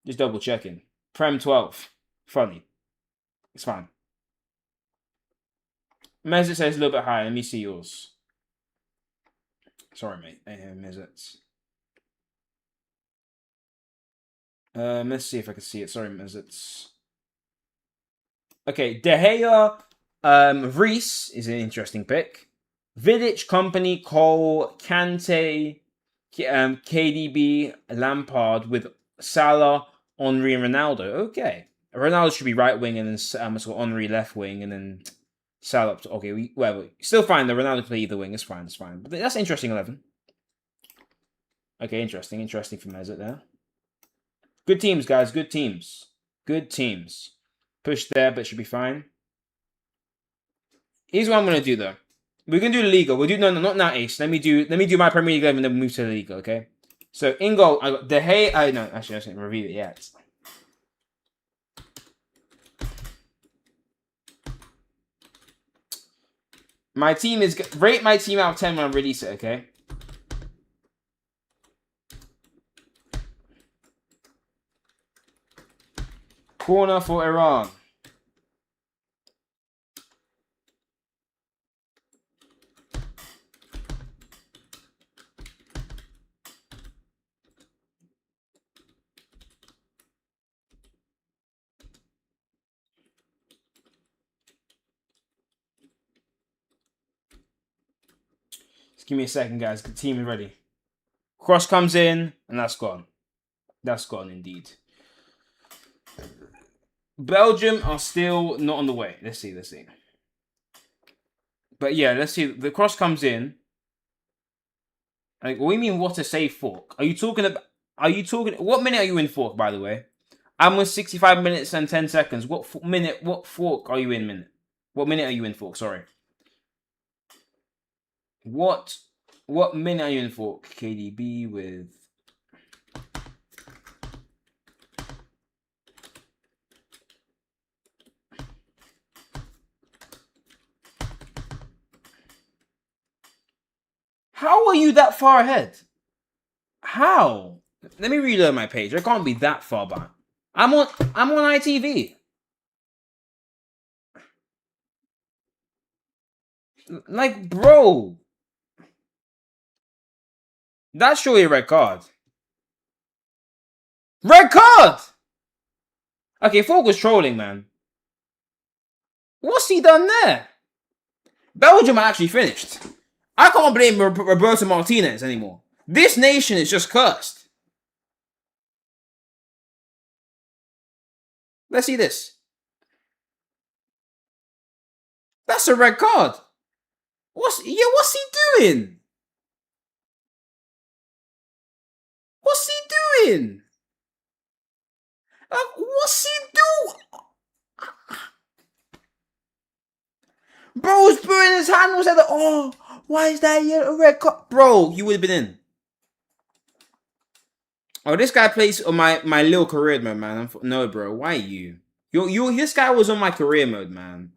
Just double checking. Prem 12. Funny. It's fine. Mesut says a little bit higher. Let me see yours. Sorry, mate. Mesut. Let's see if I can see it. Sorry, Mesut. Okay, De Gea, Reese is an interesting pick. Vidic, Company, Cole, Kante, KDB, Lampard with Salah, Henry, and Ronaldo. Okay. Ronaldo should be right wing and then Henry left wing and then Salah up to... Okay, whatever. Still fine though. Ronaldo play either wing. It's fine, it's fine. But that's interesting 11. Okay, interesting. Interesting for Mesut there. Good teams, guys. Good teams. Good teams. Push there, but should be fine. Here's what I'm gonna do though. We're gonna do the Liga. We'll do no, not now, Ace. Let me do my Premier League 11 and then we'll move to the Liga, okay? So in goal, I got De Gea. I no, actually I shouldn't review it yet. My team is rate my team out of 10 when I release it, okay? Corner for Iran. Just give me a second, guys. The team is ready. Cross comes in, and that's gone. That's gone indeed. Belgium are still not on the way. Let's see. But yeah, let's see. The cross comes in. Like, what do you mean? What a safe fork? Are you talking about? Are you talking? What minute are you in fork? By the way, I'm on 65 minutes and 10 seconds. What minute? What fork are you in? Minute? What minute are you in fork? Sorry. What minute are you in fork? KDB with. How are you that far ahead? How? Let me reload my page. I can't be that far back. I'm on ITV. Like, bro, that's surely a red card. Red card. Okay, Falk was trolling, man. What's he done there? Belgium are actually finished. I can't blame Roberto Martinez anymore. This nation is just cursed. Let's see this. That's a red card. What's he doing? What's he doing? What's he doing? Bro's putting his hand was at the why is that a red card? Bro, you would have been in. Oh, this guy plays on my little career mode, man. No, bro, why you? This guy was on my career mode, man.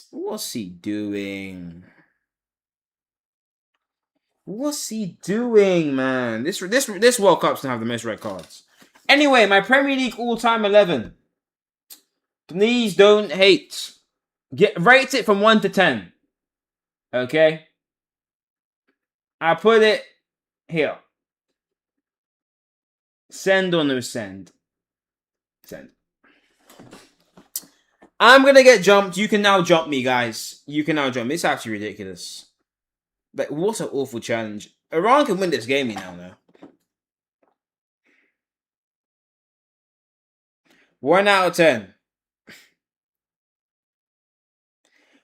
What's he doing? What's he doing, man? This World Cup's gonna have the most red cards. Anyway, my Premier League all-time 11. Please don't hate. Rate it from 1 to 10. Okay? I put it here. Send or no send? Send. I'm gonna get jumped. You can now jump me, guys. You can now jump me. It's actually ridiculous. Like, what an awful challenge. Iran can win this game now, though. 1 out of 10.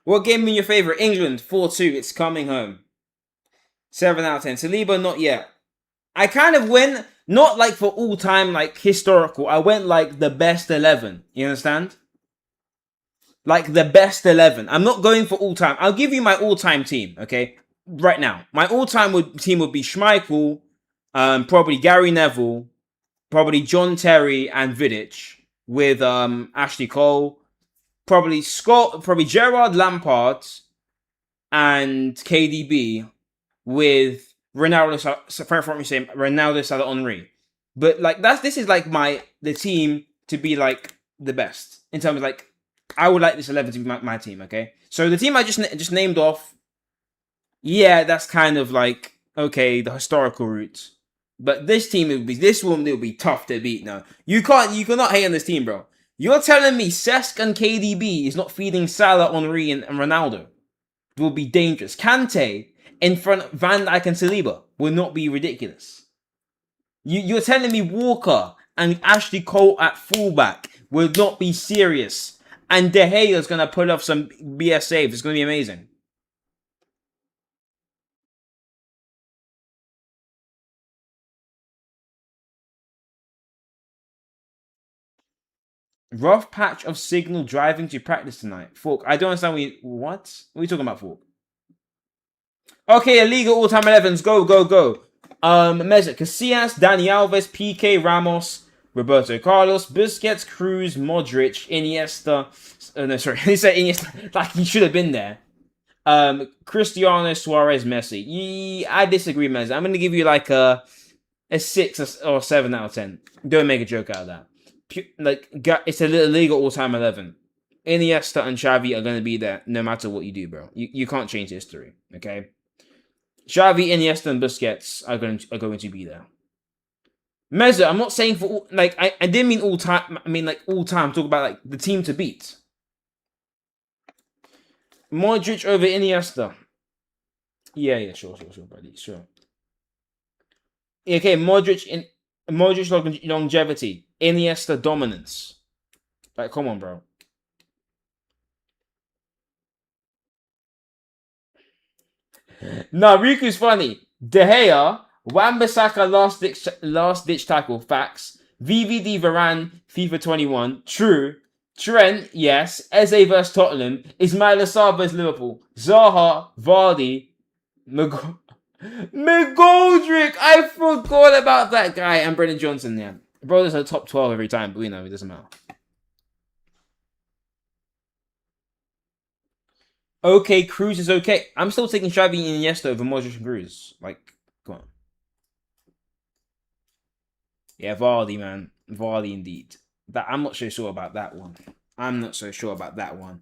What game in your favorite? England, 4-2. It's coming home. 7 out of 10. Saliba, not yet. I kind of went, not like for all time, like historical. I went like the best 11. You understand? Like the best 11. I'm not going for all time. I'll give you my all time team, okay? Right now. My all time team would be Schmeichel, probably Gary Neville, probably John Terry and Vidic with Ashley Cole, probably Scott, probably Gerard Lampard and KDB with Ronaldo. Ronaldo, Salah, Henry. But like this is like the team to be like the best in terms of like I would like this 11 to be my team. Okay, so the team I just named off. Yeah, that's kind of like okay the historical roots. But this team will be tough to beat. No, you cannot hate on this team, bro. You're telling me Cesc and KDB is not feeding Salah, Henry, and Ronaldo? It will be dangerous. Kante in front of Van Dijk and Saliba will not be ridiculous. You're telling me Walker and Ashley Cole at fullback will not be serious, and De Gea is gonna pull off some BS saves. It's gonna be amazing. Rough patch of signal driving to practice tonight. Fork, I don't understand what? What are you talking about, Fork? Okay, Liga all-time 11s. Go, go, go. Meza, Casillas, Dani Alves, PK, Ramos, Roberto Carlos, Busquets, Cruz, Modric, Iniesta. No, sorry, he said Iniesta like he should have been there. Cristiano, Suarez, Messi. I disagree, Meza. I'm gonna give you like a 6 or 7 out of 10. Don't make a joke out of that. Like, it's a Liga all-time 11. Iniesta and Xavi are gonna be there no matter what you do, bro. You can't change history, okay? Xavi, Iniesta, and Busquets are going to be there. Meza, I'm not saying for like I didn't mean all time. I mean like all time. Talk about like the team to beat. Modric over Iniesta. Yeah, sure, buddy, sure. Okay, Modric longevity, Iniesta dominance. Like, come on, bro. No, Riku's funny. De Gea, Wan-Bissaka last ditch tackle. Facts. VVD Varane FIFA 21. True. Trent, yes. Eze vs Tottenham. Ismail Assar vs Liverpool. Zaha, Vardy, McGoldrick. I forgot about that guy. And Brendan Johnson. Yeah, bro, there's a top 12 every time, but we know it doesn't matter. Okay, Cruz is okay. I'm still taking Xavi and Iniesta over Modric and Cruz. Like, come on. Yeah, Vardy, man. Vardy indeed. I'm not so sure about that one. I'm not so sure about that one.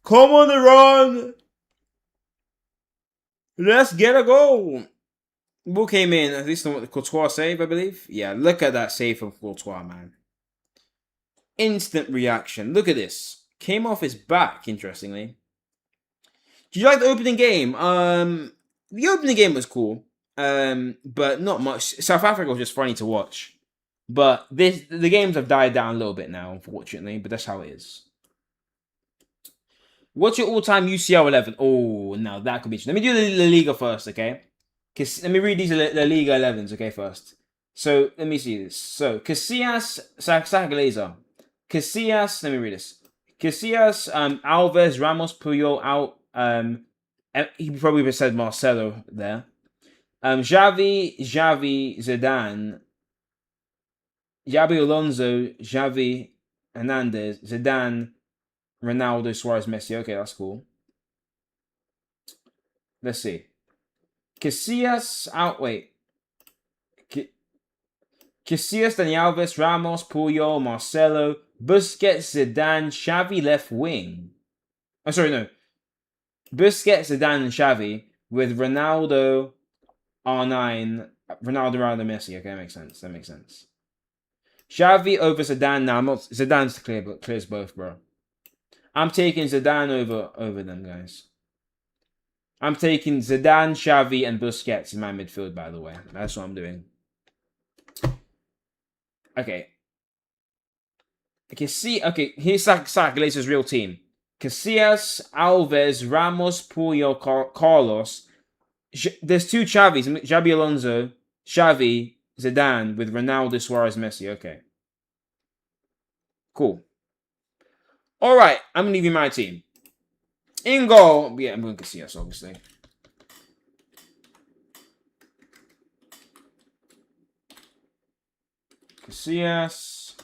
Come on the run! Let's get a goal! Ball came in, at least the Courtois save, I believe. Yeah, look at that save from Courtois, man. Instant reaction. Look at this. Came off his back, interestingly. Did you like the opening game? The opening game was cool. But not much. South Africa was just funny to watch. But the games have died down a little bit now, unfortunately. But that's how it is. What's your all-time UCL 11? Oh, now that could be interesting. Let me do the La Liga first, okay? Let me read these La Liga 11s, okay, first. So, let me see this. So, Casillas, Sagaleza. Casillas, let me read this. Casillas, Alves, Ramos, Puyol, out. He probably said Marcelo there. Xavi, Zidane, Xabi Alonso, Xavi, Hernandez, Zidane, Ronaldo, Suarez, Messi. Okay, that's cool. Let's see. Casillas, wait. Casillas, Dani Alves, Ramos, Puyol, Marcelo, Busquets, Zidane, Xavi left wing. Oh, sorry, no. Busquets, Zidane, and Xavi with Ronaldo, R9, Ronaldo, Messi. Okay, that makes sense. Xavi over Zidane. Now, Zidane's clear, but clears both, bro. I'm taking Zidane over them, guys. I'm taking Zidane, Xavi, and Busquets in my midfield, by the way. That's what I'm doing. Okay. Okay, here's Sacaglesa's real team. Casillas, Alves, Ramos, Puyol, Carlos. There's two Xavis. Xabi Alonso, Xavi, Zidane with Ronaldo, Suarez, Messi. Okay. Cool. All right, I'm going to give you my team. In goal, yeah, I'm going Casillas, obviously. Casillas,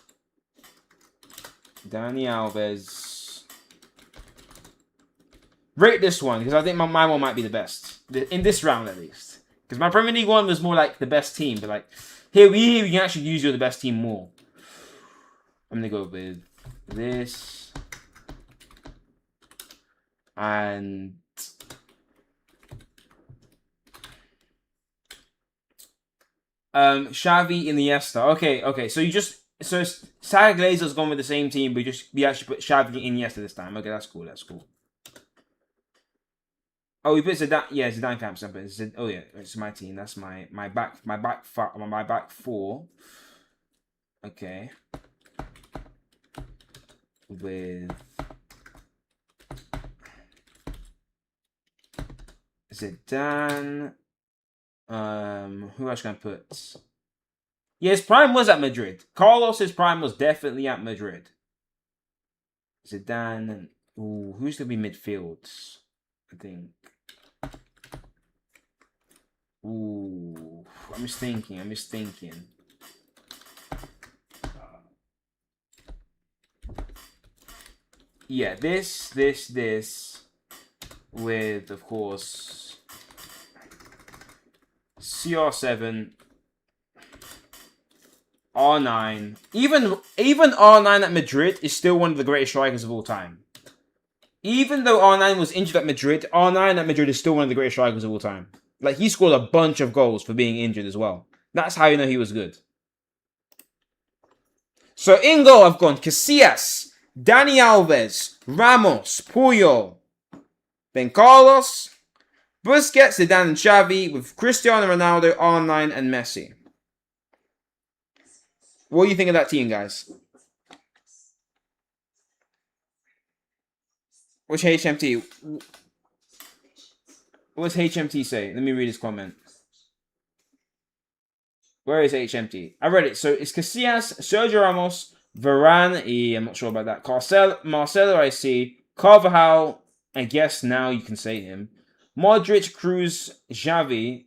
Dani Alves. Rate this one, because I think my one might be the best. In this round, at least. Because my Premier League one was more like the best team, but like, here we can actually use the best team more. I'm going to go with this. And Xavi, Iniesta. Okay. So Saraglazer's gone with the same team, but we actually put Xavi, Iniesta this time. Okay, that's cool. Oh, we put Zidane. Yeah, Zidane can't something. Oh yeah, it's my team. That's my back four. Okay. With Zidane. Who else can I put? Yeah, his prime was at Madrid. Carlos's prime was definitely at Madrid. Zidane and who's gonna be midfields? I think. I'm just thinking. Yeah, this, with of course CR7, R9. Even R9 at Madrid is still one of the greatest strikers of all time. Even though R9 was injured at Madrid, R9 at Madrid is still one of the greatest strikers of all time. Like, he scored a bunch of goals for being injured as well. That's how you know he was good. So in goal, I've gone Casillas, Dani Alves, Ramos, Puyol, then Carlos, Busquets, Zidane, and Xavi, with Cristiano Ronaldo, R9, and Messi. What do you think of that team, guys? Which HMT? What does HMT say? Let me read his comment. Where is HMT? I read it. So it's Casillas, Sergio Ramos, Varane. I'm not sure about that. Marcelo, I see. Carvajal. I guess now you can say him. Modric, Cruz, Xavi.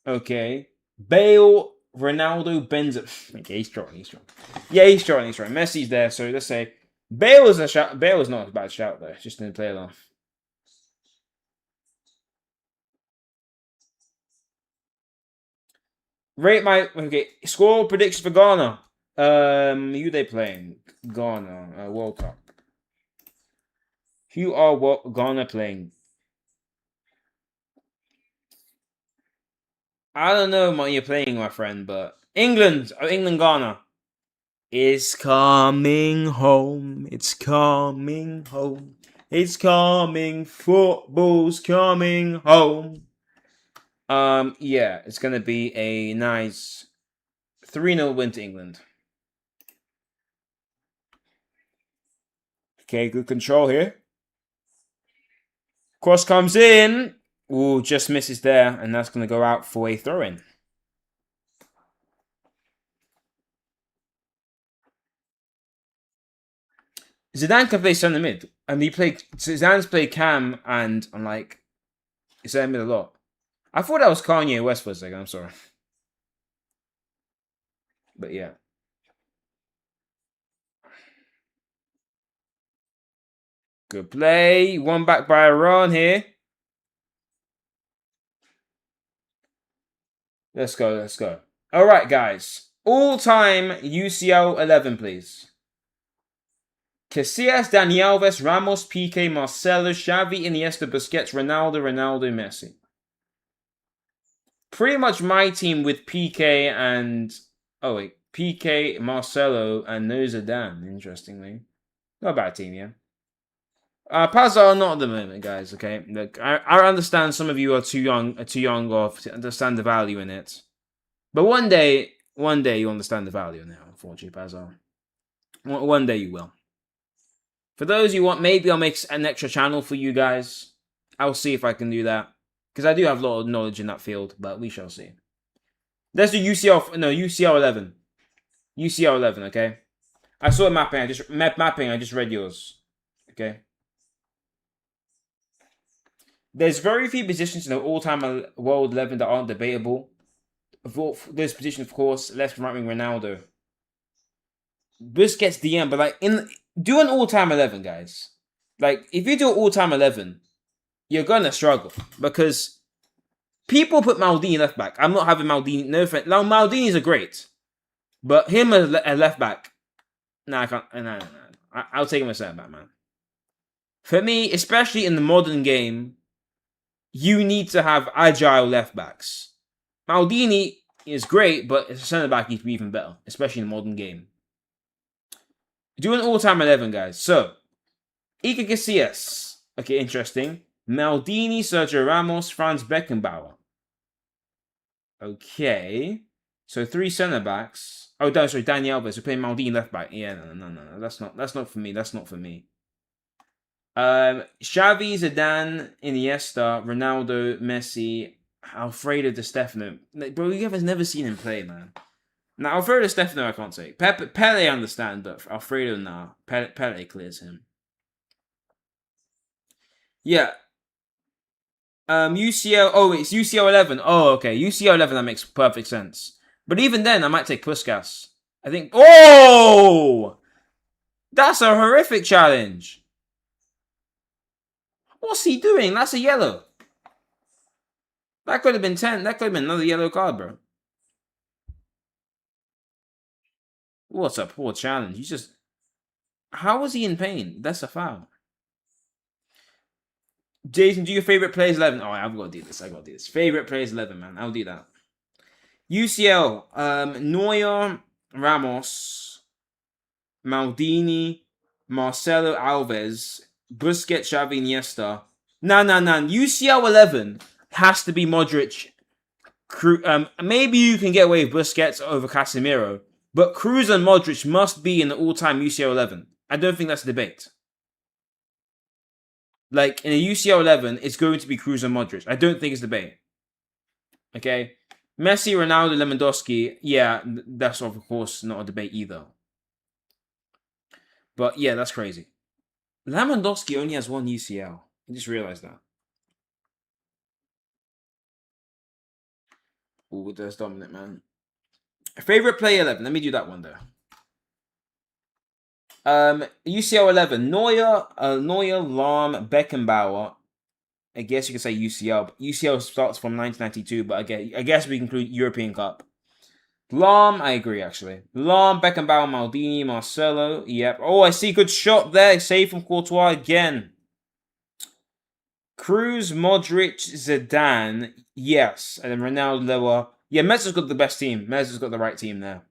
Okay. Bale, Ronaldo, Benzema. Okay, he's strong. Yeah, he's strong. Messi's there, so let's say Bale is a shout. Bale is not a bad shout though. Just didn't play enough. Rate my score prediction for Ghana. Who they playing? Ghana World Cup. Who are Ghana playing? I don't know what you're playing, my friend, but England, Ghana. Is coming home. It's coming home. It's coming. Football's coming home. Yeah, it's gonna be a nice 3-0 win to England. Okay, good control here. Cross comes in. Ooh, just misses there, and that's gonna go out for a throw-in. Zidane can play centre mid, and Zidane's played Cam, and I'm like, centre mid a lot. I thought that was Kanye West for a second. I'm sorry, but yeah. Good play. One back by Iran here. Let's go. All right, guys. All-time UCL 11, please. Casillas, Dani Alves, Ramos, Piqué, Marcelo, Xavi, Iniesta, Busquets, Ronaldo, Messi. Pretty much my team with Piqué and... Oh, wait. Piqué, Marcelo, and no Zidane, interestingly. Not a bad team, yeah. Pazar, not at the moment, guys, okay? Look, I understand some of you are too young off to understand the value in it. But one day you'll understand the value in it, unfortunately, Pazar. One day you will. For those you want, maybe I'll make an extra channel for you guys. I'll see if I can do that. Because I do have a lot of knowledge in that field, but we shall see. Let's do UCL 11. UCL 11, okay? I saw a mapping, I just read yours. Okay? There's very few positions in the all-time World 11 that aren't debatable. Those positions, of course, left and right wing Ronaldo. Busquets DM, but like do an all-time 11, guys. Like, if you do an all-time 11, you're gonna struggle because people put Maldini left back. I'm not having Maldini. No offense. Now, Maldini's a great, but him as a left back, I can't. No. I'll take him as centre back, man. For me, especially in the modern game, you need to have agile left backs. Maldini is great, but as a centre back, he'd be even better, especially in the modern game. Do an all-time 11, guys. So, Iker Casillas. Okay, interesting. Maldini, Sergio Ramos, Franz Beckenbauer. Okay. So 3 centre backs. Oh, sorry, Dani Alves. We're playing Maldini left back. Yeah, no. That's not for me. Xavi, Zidane, Iniesta, Ronaldo, Messi, Alfredo Di Stefano. Bro, you guys never seen him play, man. Now, Alfredo Stefano, I can't say. Pele, I understand, but Alfredo, nah. Pele clears him. Yeah. UCL. Oh, it's UCL 11. Oh, okay. UCL 11, that makes perfect sense. But even then, I might take Puskas. I think. Oh! That's a horrific challenge. What's he doing? That's a yellow. That could have been 10. That could have been another yellow card, bro. What's a poor challenge? He's just. How was he in pain? That's a foul. Jason, do your favorite players 11? Oh, I've got to do this. I got to do this. Favorite players 11, man. I'll do that. UCL. Neuer, Ramos, Maldini, Marcelo Alves, Busquets, Xavi, Iniesta. Nah. UCL 11 has to be Modric. Maybe you can get away with Busquets over Casemiro, but Cruz and Modric must be in the all-time UCL 11. I don't think that's a debate. Like, in a UCL 11, it's going to be Cruz and Modric. I don't think it's debate. Okay? Messi, Ronaldo, Lewandowski, yeah, that's of course not a debate either. But yeah, that's crazy. Lewandowski only has one UCL. I just realized that. Ooh, that's dominant, man. Favorite player 11. Let me do that one though. UCL 11. Neuer, Lahm, Beckenbauer. I guess you could say UCL. But UCL starts from 1992, but I guess we can include European Cup. Lahm, I agree actually. Lahm, Beckenbauer, Maldini, Marcelo. Yep. Oh, I see. Good shot there. Save from Courtois again. Cruz, Modric, Zidane. Yes. And then Ronaldo, lower. Yeah, Mezza's got the best team. Mezza's got the right team there.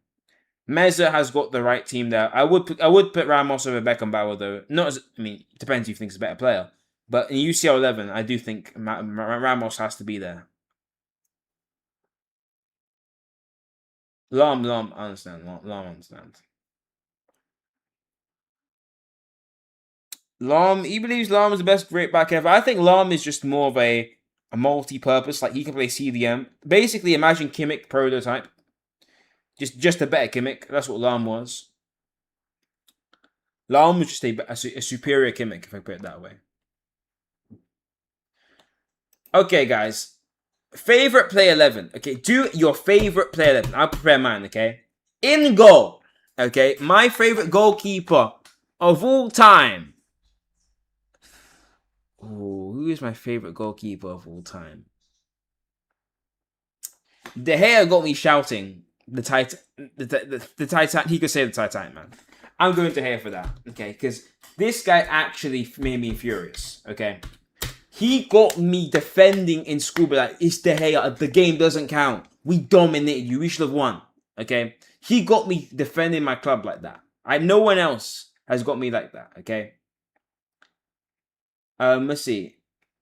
Mezza has got the right team there. I would put Ramos over Beckenbauer though. Not as it depends who you think is a better player. But in UCL 11, I do think Ramos has to be there. Lahm, I understand. Lahm, I understand. Lahm, he believes Lahm is the best great back ever. I think Lahm is just more of a multi-purpose. Like he can play CDM. Basically, imagine Kimmich prototype. Just a better Kimmich. That's what Lahm was. Lahm was just a superior Kimmich, if I put it that way. Okay, guys. Favorite play 11. Okay, do your favorite play 11. I'll prepare mine, okay? In goal. Okay, my favorite goalkeeper of all time. Ooh, who is my favorite goalkeeper of all time? De Gea got me shouting. The Titan. He could say the Titan, man. I'm going to Gea for that, okay? Because this guy actually made me furious, okay? He got me defending in school, but like, it's De Gea. The game doesn't count. We dominated you. We should have won, okay? He got me defending my club like that. No one else has got me like that, okay? Let's see.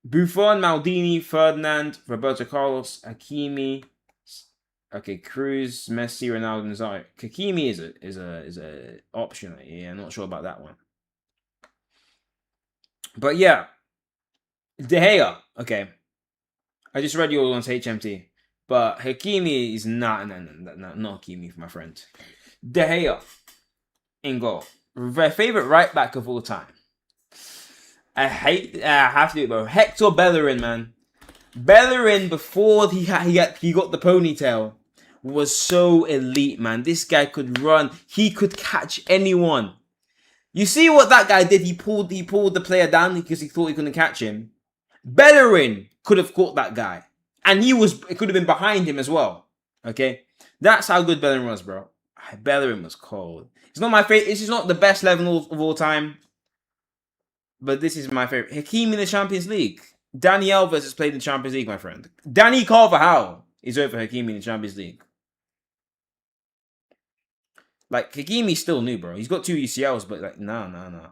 Buffon, Maldini, Ferdinand, Roberto Carlos, Hakimi. Okay, Cruz, Messi, Ronaldo, and Nazario. Hakimi is a option. Yeah, I'm not sure about that one. But yeah, De Gea. Okay, I just read yours on HMT, but Hakimi is not Hakimi, my friend. De Gea in goal. My favorite right back of all time. I have to do it, bro. Hector Bellerin, man. Bellerin before he got the ponytail was so elite, man. This guy could run. He could catch anyone. You see what that guy did? He pulled the player down because he thought he couldn't catch him. Bellerin could have caught that guy, and it could have been behind him as well. Okay, that's how good Bellerin was, bro. Bellerin was cold. It's not my favorite. This is not the best level of all time, but this is my favorite. Hakimi in the Champions League. Dani Alves has played in the Champions League, my friend. Danny Carvajal is over Hakimi in the Champions League. Like, Hakimi's still new, bro. He's got 2 UCLs, but like, no.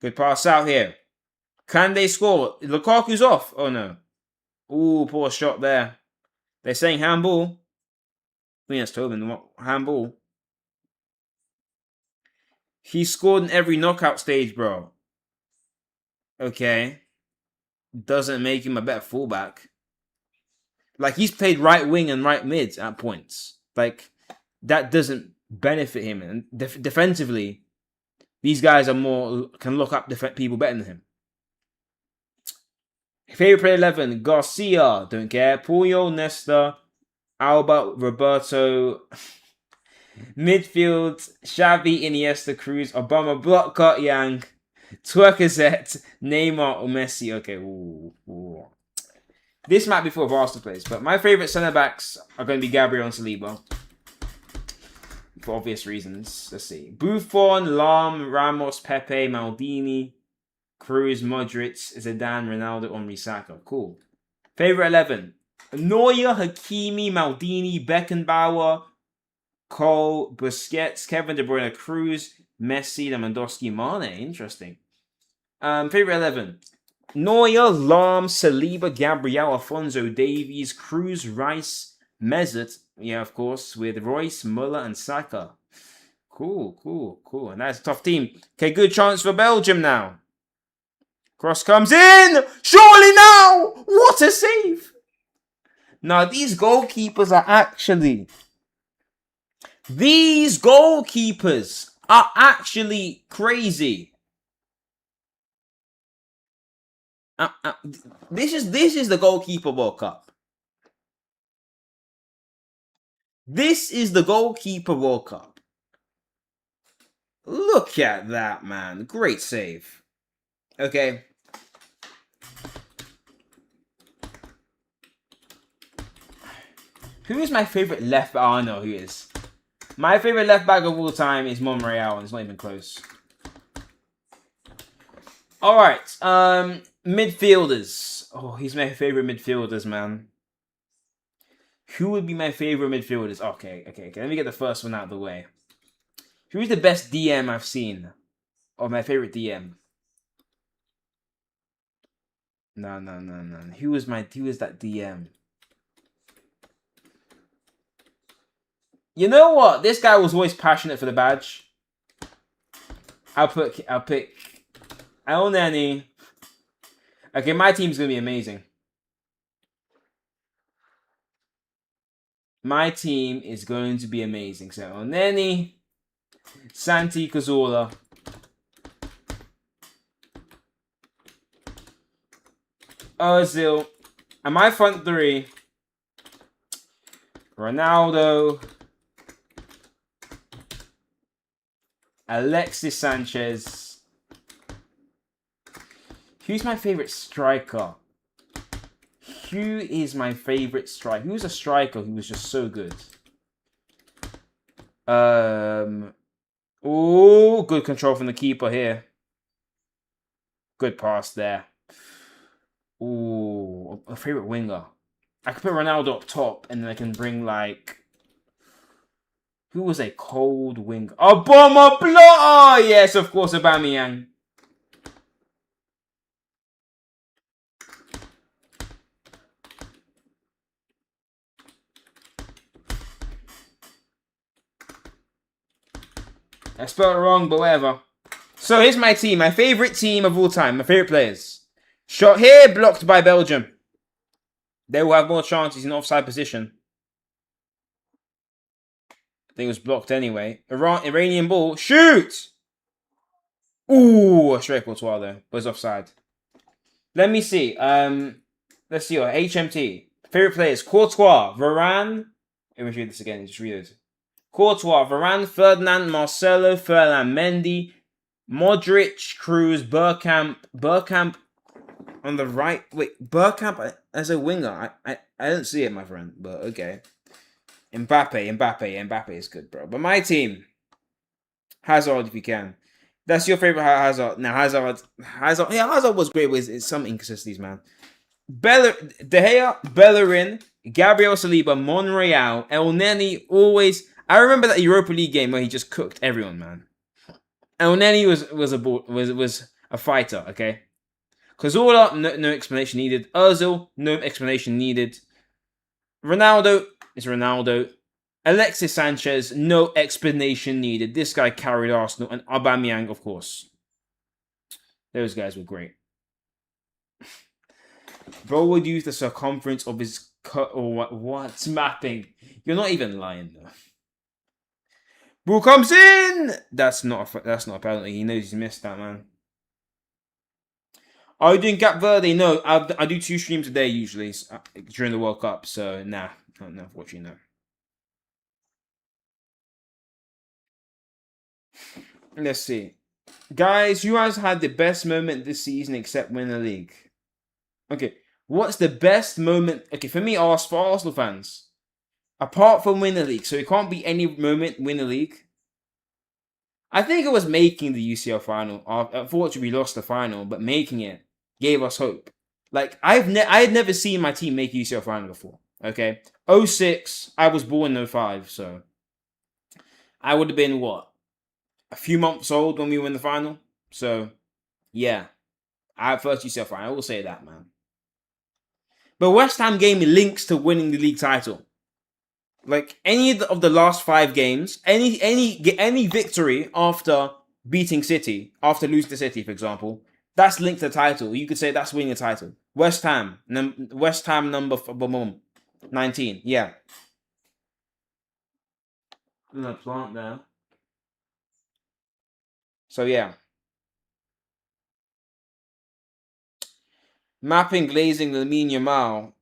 Good pass out here. Can they score? Lukaku's off. Oh, no. Ooh, poor shot there. They're saying handball. I think that's Tobin. Handball. He scored in every knockout stage, bro. Okay. Doesn't make him a better fullback. Like, he's played right wing and right mid at points. Like, that doesn't benefit him. And defensively, these guys are more, can look up people better than him. Favorite player 11, Garcia, don't care. Puyol, Nesta, Alba, Roberto. Midfield, Xavi, Iniesta, Cruz, Obama, Block, Yang, Twerkazet, Neymar, or Messi. Okay, ooh. This might be for Arsenal players, but my favourite centre-backs are going to be Gabriel and Saliba. For obvious reasons. Let's see. Buffon, Lam, Ramos, Pepe, Maldini, Cruz, Modric, Zidane, Ronaldo, Henry, Saka. Cool. Favourite 11. Neuer, Hakimi, Maldini, Beckenbauer, Cole, Busquets, Kevin De Bruyne, Cruz, Messi, Lewandowski, Mane. Interesting. Favourite 11. Neuer, Lam, Saliba, Gabriel, Alfonso Davies, Cruz, Rice, Mesut. Yeah, of course, with Royce, Muller, and Saka. Cool. And that's a tough team. Okay, good chance for Belgium now. Cross comes in! Surely now! What a save! Now, these goalkeepers are actually... These goalkeepers are actually crazy. This is the goalkeeper World Cup. This is the goalkeeper World Cup. Look at that, man. Great save. Okay. Who is my favorite left back? Oh, I know who is. My favorite left back of all time is Monreal, and it's not even close. Alright. Midfielders. Oh, he's my favorite midfielders, man. Who would be my favorite midfielders? Okay. Let me get the first one out of the way. Who's the best DM I've seen? Or my favorite DM? No. Who was that DM? You know what? This guy was always passionate for the badge. I'll pick El Neni. Okay, my team's gonna be amazing. My team is going to be amazing. So El Neni, Santi Cazorla, Ozil, and my front three: Ronaldo, Alexis Sanchez. Who's my favorite striker? Who is my favorite striker? Who's a striker who was just so good? Oh, good control from the keeper here. Good pass there. Ooh, a favorite winger. I could put Ronaldo up top, and then I can bring like... Who was a cold winger? Obama Block! Oh, yes, of course, Aubameyang. I spelled it wrong, but whatever. So here's my team. My favorite team of all time. My favorite players. Shot here, blocked by Belgium. They will have more chances in offside position. I think it was blocked anyway. Iranian ball. Shoot! Ooh, a straight Courtois there. But it's offside. Let me see. Let's see. HMT. Favorite players. Courtois. Varane. Let me read this again. Just read it. Courtois. Varane. Ferdinand. Marcelo. Ferland. Mendy. Modric. Cruz. Bergkamp on the right. Wait. Bergkamp as a winger. I don't see it, my friend. But okay. Mbappe is good, bro. But my team, Hazard, if you can. That's your favorite Hazard. Now, Hazard was great with some inconsistencies, man. De Gea, Bellerin, Gabriel Saliba, Monreal, El Neni, always. I remember that Europa League game where he just cooked everyone, man. El Neni was a fighter, okay? Cazorla, no explanation needed. Ozil, no explanation needed. Ronaldo is Ronaldo. Alexis Sanchez, no explanation needed. This guy carried Arsenal. And Aubameyang, of course. Those guys were great. Bro would use the circumference of his Or what? Mapping. You're not even lying though. Ball comes in. That's not a penalty. He knows he's missed that, man. Are you doing Gap Verde? No, I do 2 streams a day usually during the World Cup. So nah, not unfortunately no. Let's see, guys. You guys had the best moment this season except win the league. Okay, what's the best moment? Okay, for me, for Arsenal fans, apart from win the league, so it can't be any moment win the league. I think it was making the UCL final. Unfortunately, we lost the final, but making it gave us hope. Like I had never seen my team make UCL final before. Okay, 06, I was born in 05, so I would have been what, a few months old when we won the final. So yeah, our first UCL final. I will say that, man. But West Ham gave me links to winning the league title. Like any of the last 5 games, any victory after beating City, after losing to City, for example, that's linked to the title. You could say that's winning the title. West Ham number 19. Yeah. There's a plant there. So yeah. Mapping, glazing, Lamine Yamal,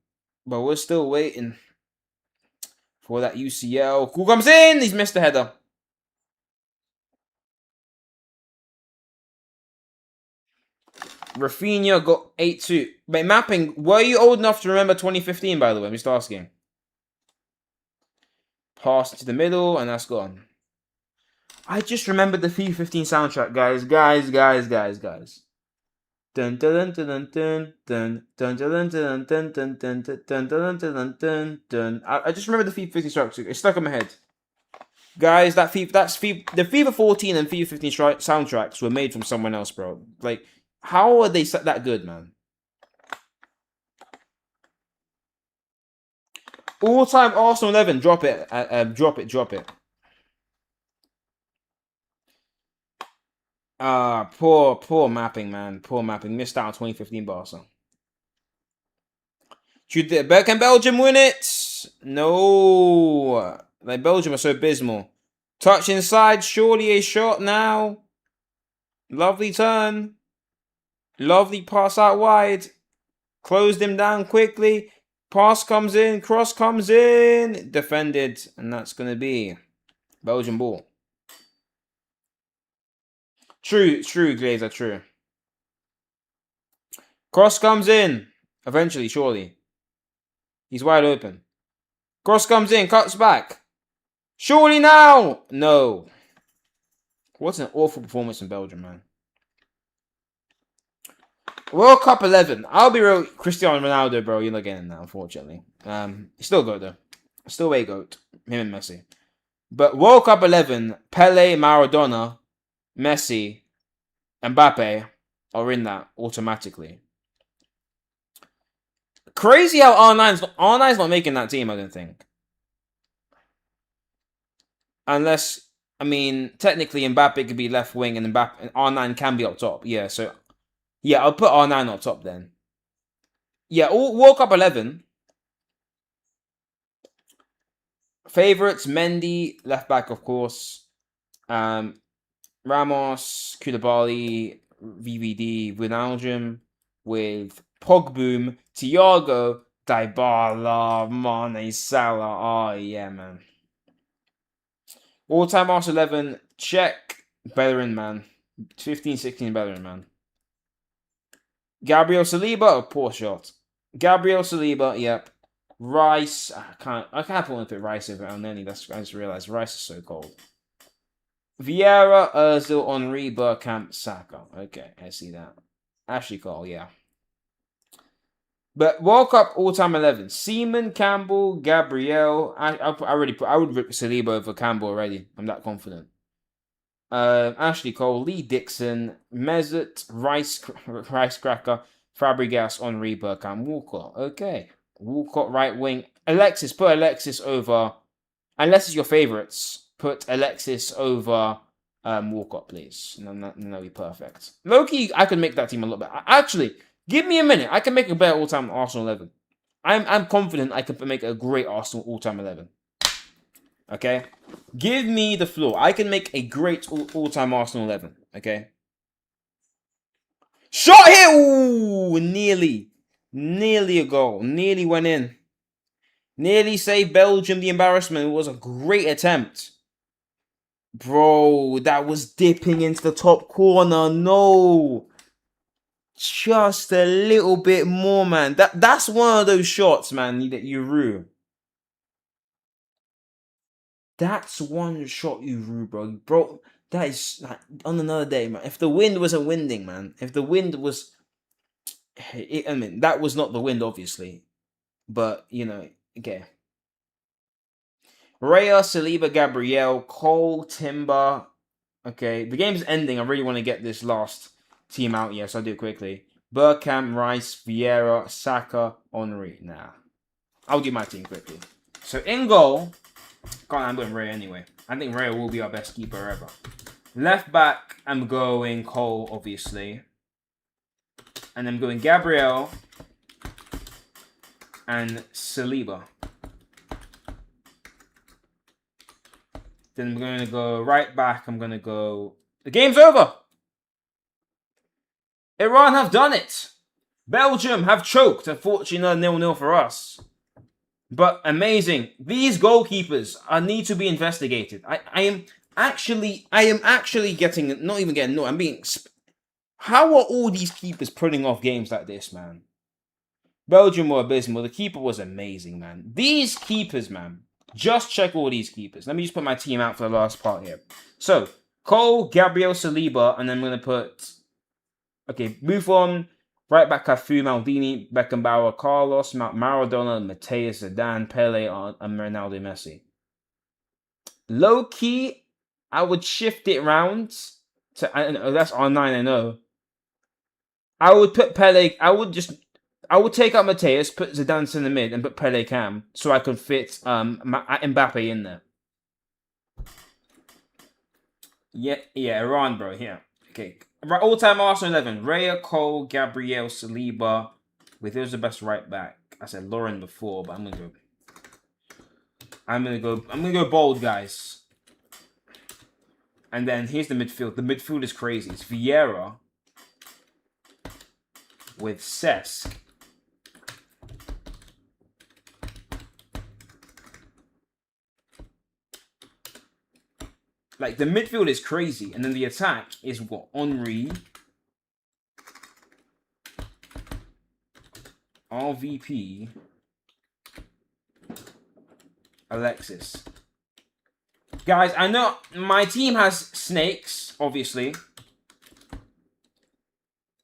but we're still waiting for that UCL. Who comes in? He's missed the header. Rafinha got 8-2. But Mapping, were you old enough to remember 2015, by the way? I'm just asking. Pass to the middle, and that's gone. I just remembered the FIFA 15 soundtrack, guys. Dun dun dun dun dun dun dun dun dun dun dun dun dun dun dun dun. I just remember the FIFA 15 soundtrack. It's stuck in my head. Guys, the FIFA 14 and FIFA 15 soundtracks were made from someone else, bro. Like, how are they that good, man? All-time Arsenal 11. Drop it. Drop it. Poor mapping, man. Poor mapping. Missed out on 2015 Barca. Can Belgium win it? No. Like, Belgium are so abysmal. Touch inside. Surely a shot now. Lovely turn. Lovely pass out wide. Closed him down quickly. Pass comes in. Cross comes in. Defended. And that's going to be Belgian ball. True, Glazer, true. Cross comes in. Eventually, surely. He's wide open. Cross comes in, cuts back. Surely now! No. What an awful performance in Belgium, man. World Cup 11. I'll be real, Cristiano Ronaldo, bro. You're not getting that, unfortunately. He's still GOAT, though. Still way GOAT. Him and Messi. But World Cup 11, Pele, Maradona, Messi, Mbappe are in that automatically. Crazy how R9's not making that team, I don't think. Unless, I mean, technically Mbappe could be left wing and R9 can be up top. Yeah, so, yeah, I'll put R9 up top then. Yeah, World Cup 11. Favorites, Mendy, left back, of course. Ramos, Koulibaly, VVD, Wijnaldum, with Pogboom, Thiago, Dybala, Mane, Salah. Oh, yeah, man. All-time Arsenal 11, check. Bellerin, man. 15-16 Bellerin, man. Gabriel Saliba, poor shot. Gabriel Saliba, yep. Rice, I can't put Rice over Elneny. I just realized Rice is so cold. Vieira, Ozil, Henry, Bergkamp, Saka. Okay, I see that. Ashley Cole, yeah. But World Cup all-time 11: Seaman, Campbell, Gabriel. I would rip Saliba over Campbell already. I'm that confident. Ashley Cole, Lee Dixon, Mesut, Rice Cracker, Fabregas, Henry, Bergkamp, Walcott. Okay, Walcott right wing. Alexis, put Alexis over. Unless it's your favourites, put Alexis over Walcott, please. And that'll be perfect. Loki, I could make that team a lot better. Actually, give me a minute. I can make a better all-time Arsenal 11. I'm confident I can make a great Arsenal all-time 11. Okay? Give me the floor. I can make a great all-time Arsenal 11. Okay? Shot here! Ooh, nearly. Nearly a goal. Nearly went in. Nearly saved Belgium the embarrassment. It was a great attempt. Bro, that was dipping into the top corner. No. Just a little bit more, man. That's one of those shots, man, that you rue. That's one shot you rue, bro. Bro, that is like on another day, man. If the wind wasn't winding, man. If the wind was... I mean, that was not the wind, obviously. But, you know, okay. Raya, Saliba, Gabriel, Cole, Timber. Okay, the game's ending. I really want to get this last team out. Yes, I'll do it quickly. Bergkamp, Rice, Vieira, Saka, Henry. Nah. I'll do my team quickly. So in goal, I'm going Raya anyway. I think Raya will be our best keeper ever. Left back, I'm going Cole, obviously. And I'm going Gabriel and Saliba. Then I'm going to go right back. I'm going to go... The game's over! Iran have done it! Belgium have choked. Unfortunately, not 0-0 for us. But amazing. These goalkeepers need to be investigated. I am actually getting... Not even getting... No, I'm being... How are all these keepers putting off games like this, man? Belgium were abysmal. The keeper was amazing, man. These keepers, man... Just check all these keepers. Let me just put my team out for the last part here. So, Cole, Gabriel, Saliba, and then I'm going to put... Okay, Buffon, right back Cafu, Maldini, Beckenbauer, Carlos, Maradona, Mateus, Zidane, Pele, and Ronaldo, Messi. Low-key, I would shift it round to... that's R9, I know. I would put Pele... I would take out Mateus, put Zidane in the mid, and put Pele Cam, so I could fit Mbappe in there. Yeah, Iran, bro, yeah. Okay. Right, all-time Arsenal 11. Raya, Cole, Gabriel, Saliba. With who's the best right back? I said Lauren before, but I'm gonna go bold, guys. And then here's the midfield. The midfield is crazy. It's Vieira with Cesc. Like, the midfield is crazy. And then the attack is what? Henry. RVP. Alexis. Guys, I know my team has snakes, obviously.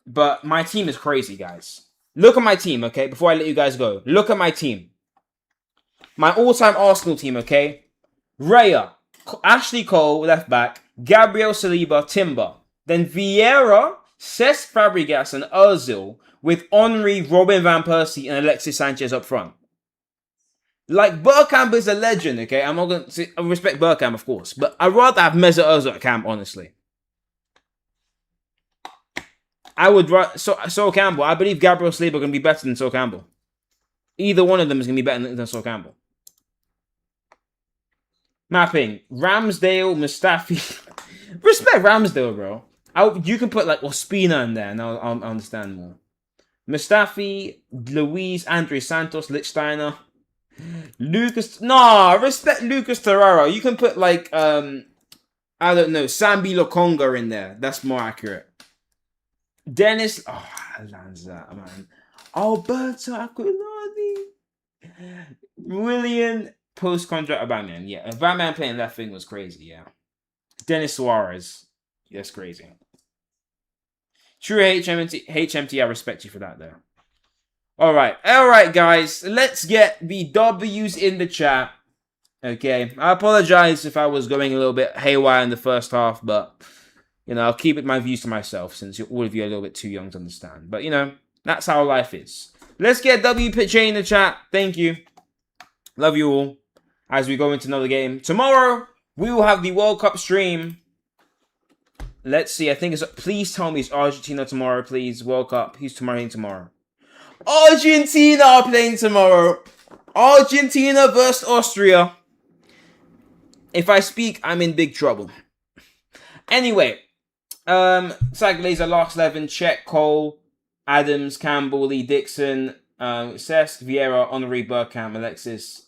But my team is crazy, guys. Look at my team, okay? Before I let you guys go. Look at my team. My all-time Arsenal team, okay? Raya. Ashley Cole, left back. Gabriel Saliba, Timber. Then Vieira, Cesc Fabregas, and Ozil with Henry, Robin Van Persie, and Alexis Sanchez up front. Like, Bergkamp is a legend, okay? I'm not going to say... I respect Bergkamp, of course. But I'd rather have Mesut Ozil at camp, honestly. I would... Sol Campbell. I believe Gabriel Saliba are going to be better than Sol Campbell. Either one of them is going to be better than Sol Campbell. Mapping. Ramsdale, Mustafi. Respect Ramsdale, bro. You can put like Ospina in there and I'll understand more. Mustafi, Luis, Andre Santos, Lichtsteiner. Lucas. Nah, respect Lucas Torreira. You can put like, I don't know, Sambi Lokonga in there. That's more accurate. Dennis. Oh, Lanza, man. Alberto Aquilani. William. Post-contract Aubameyang, yeah. Aubameyang playing left wing was crazy, yeah. Dennis Suarez, that's crazy. True HMT, I respect you for that, though. Alright, guys. Let's get the W's in the chat. Okay, I apologize if I was going a little bit haywire in the first half, but, you know, I'll keep my views to myself since all of you are a little bit too young to understand. But, you know, that's how life is. Let's get WPJ in the chat. Thank you. Love you all. As we go into another game. Tomorrow, we will have the World Cup stream. Let's see. I think it's... Please tell me it's Argentina tomorrow, please. World Cup. Who's tomorrow? Argentina are playing tomorrow. Argentina versus Austria. If I speak, I'm in big trouble. Anyway, Saglaser, last 11, Czech, Cole, Adams, Campbell, Lee Dixon, Cesc, Vieira, Henri, Burkham, Alexis,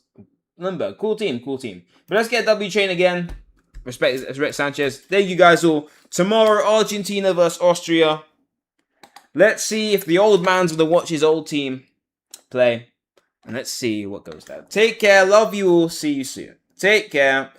Lundberg. Cool team. But let's get W chain again. Respect Sanchez. Thank you guys all. Tomorrow, Argentina versus Austria. Let's see if the old man's going to watch his old team play. And let's see what goes down. Take care. Love you all. See you soon. Take care.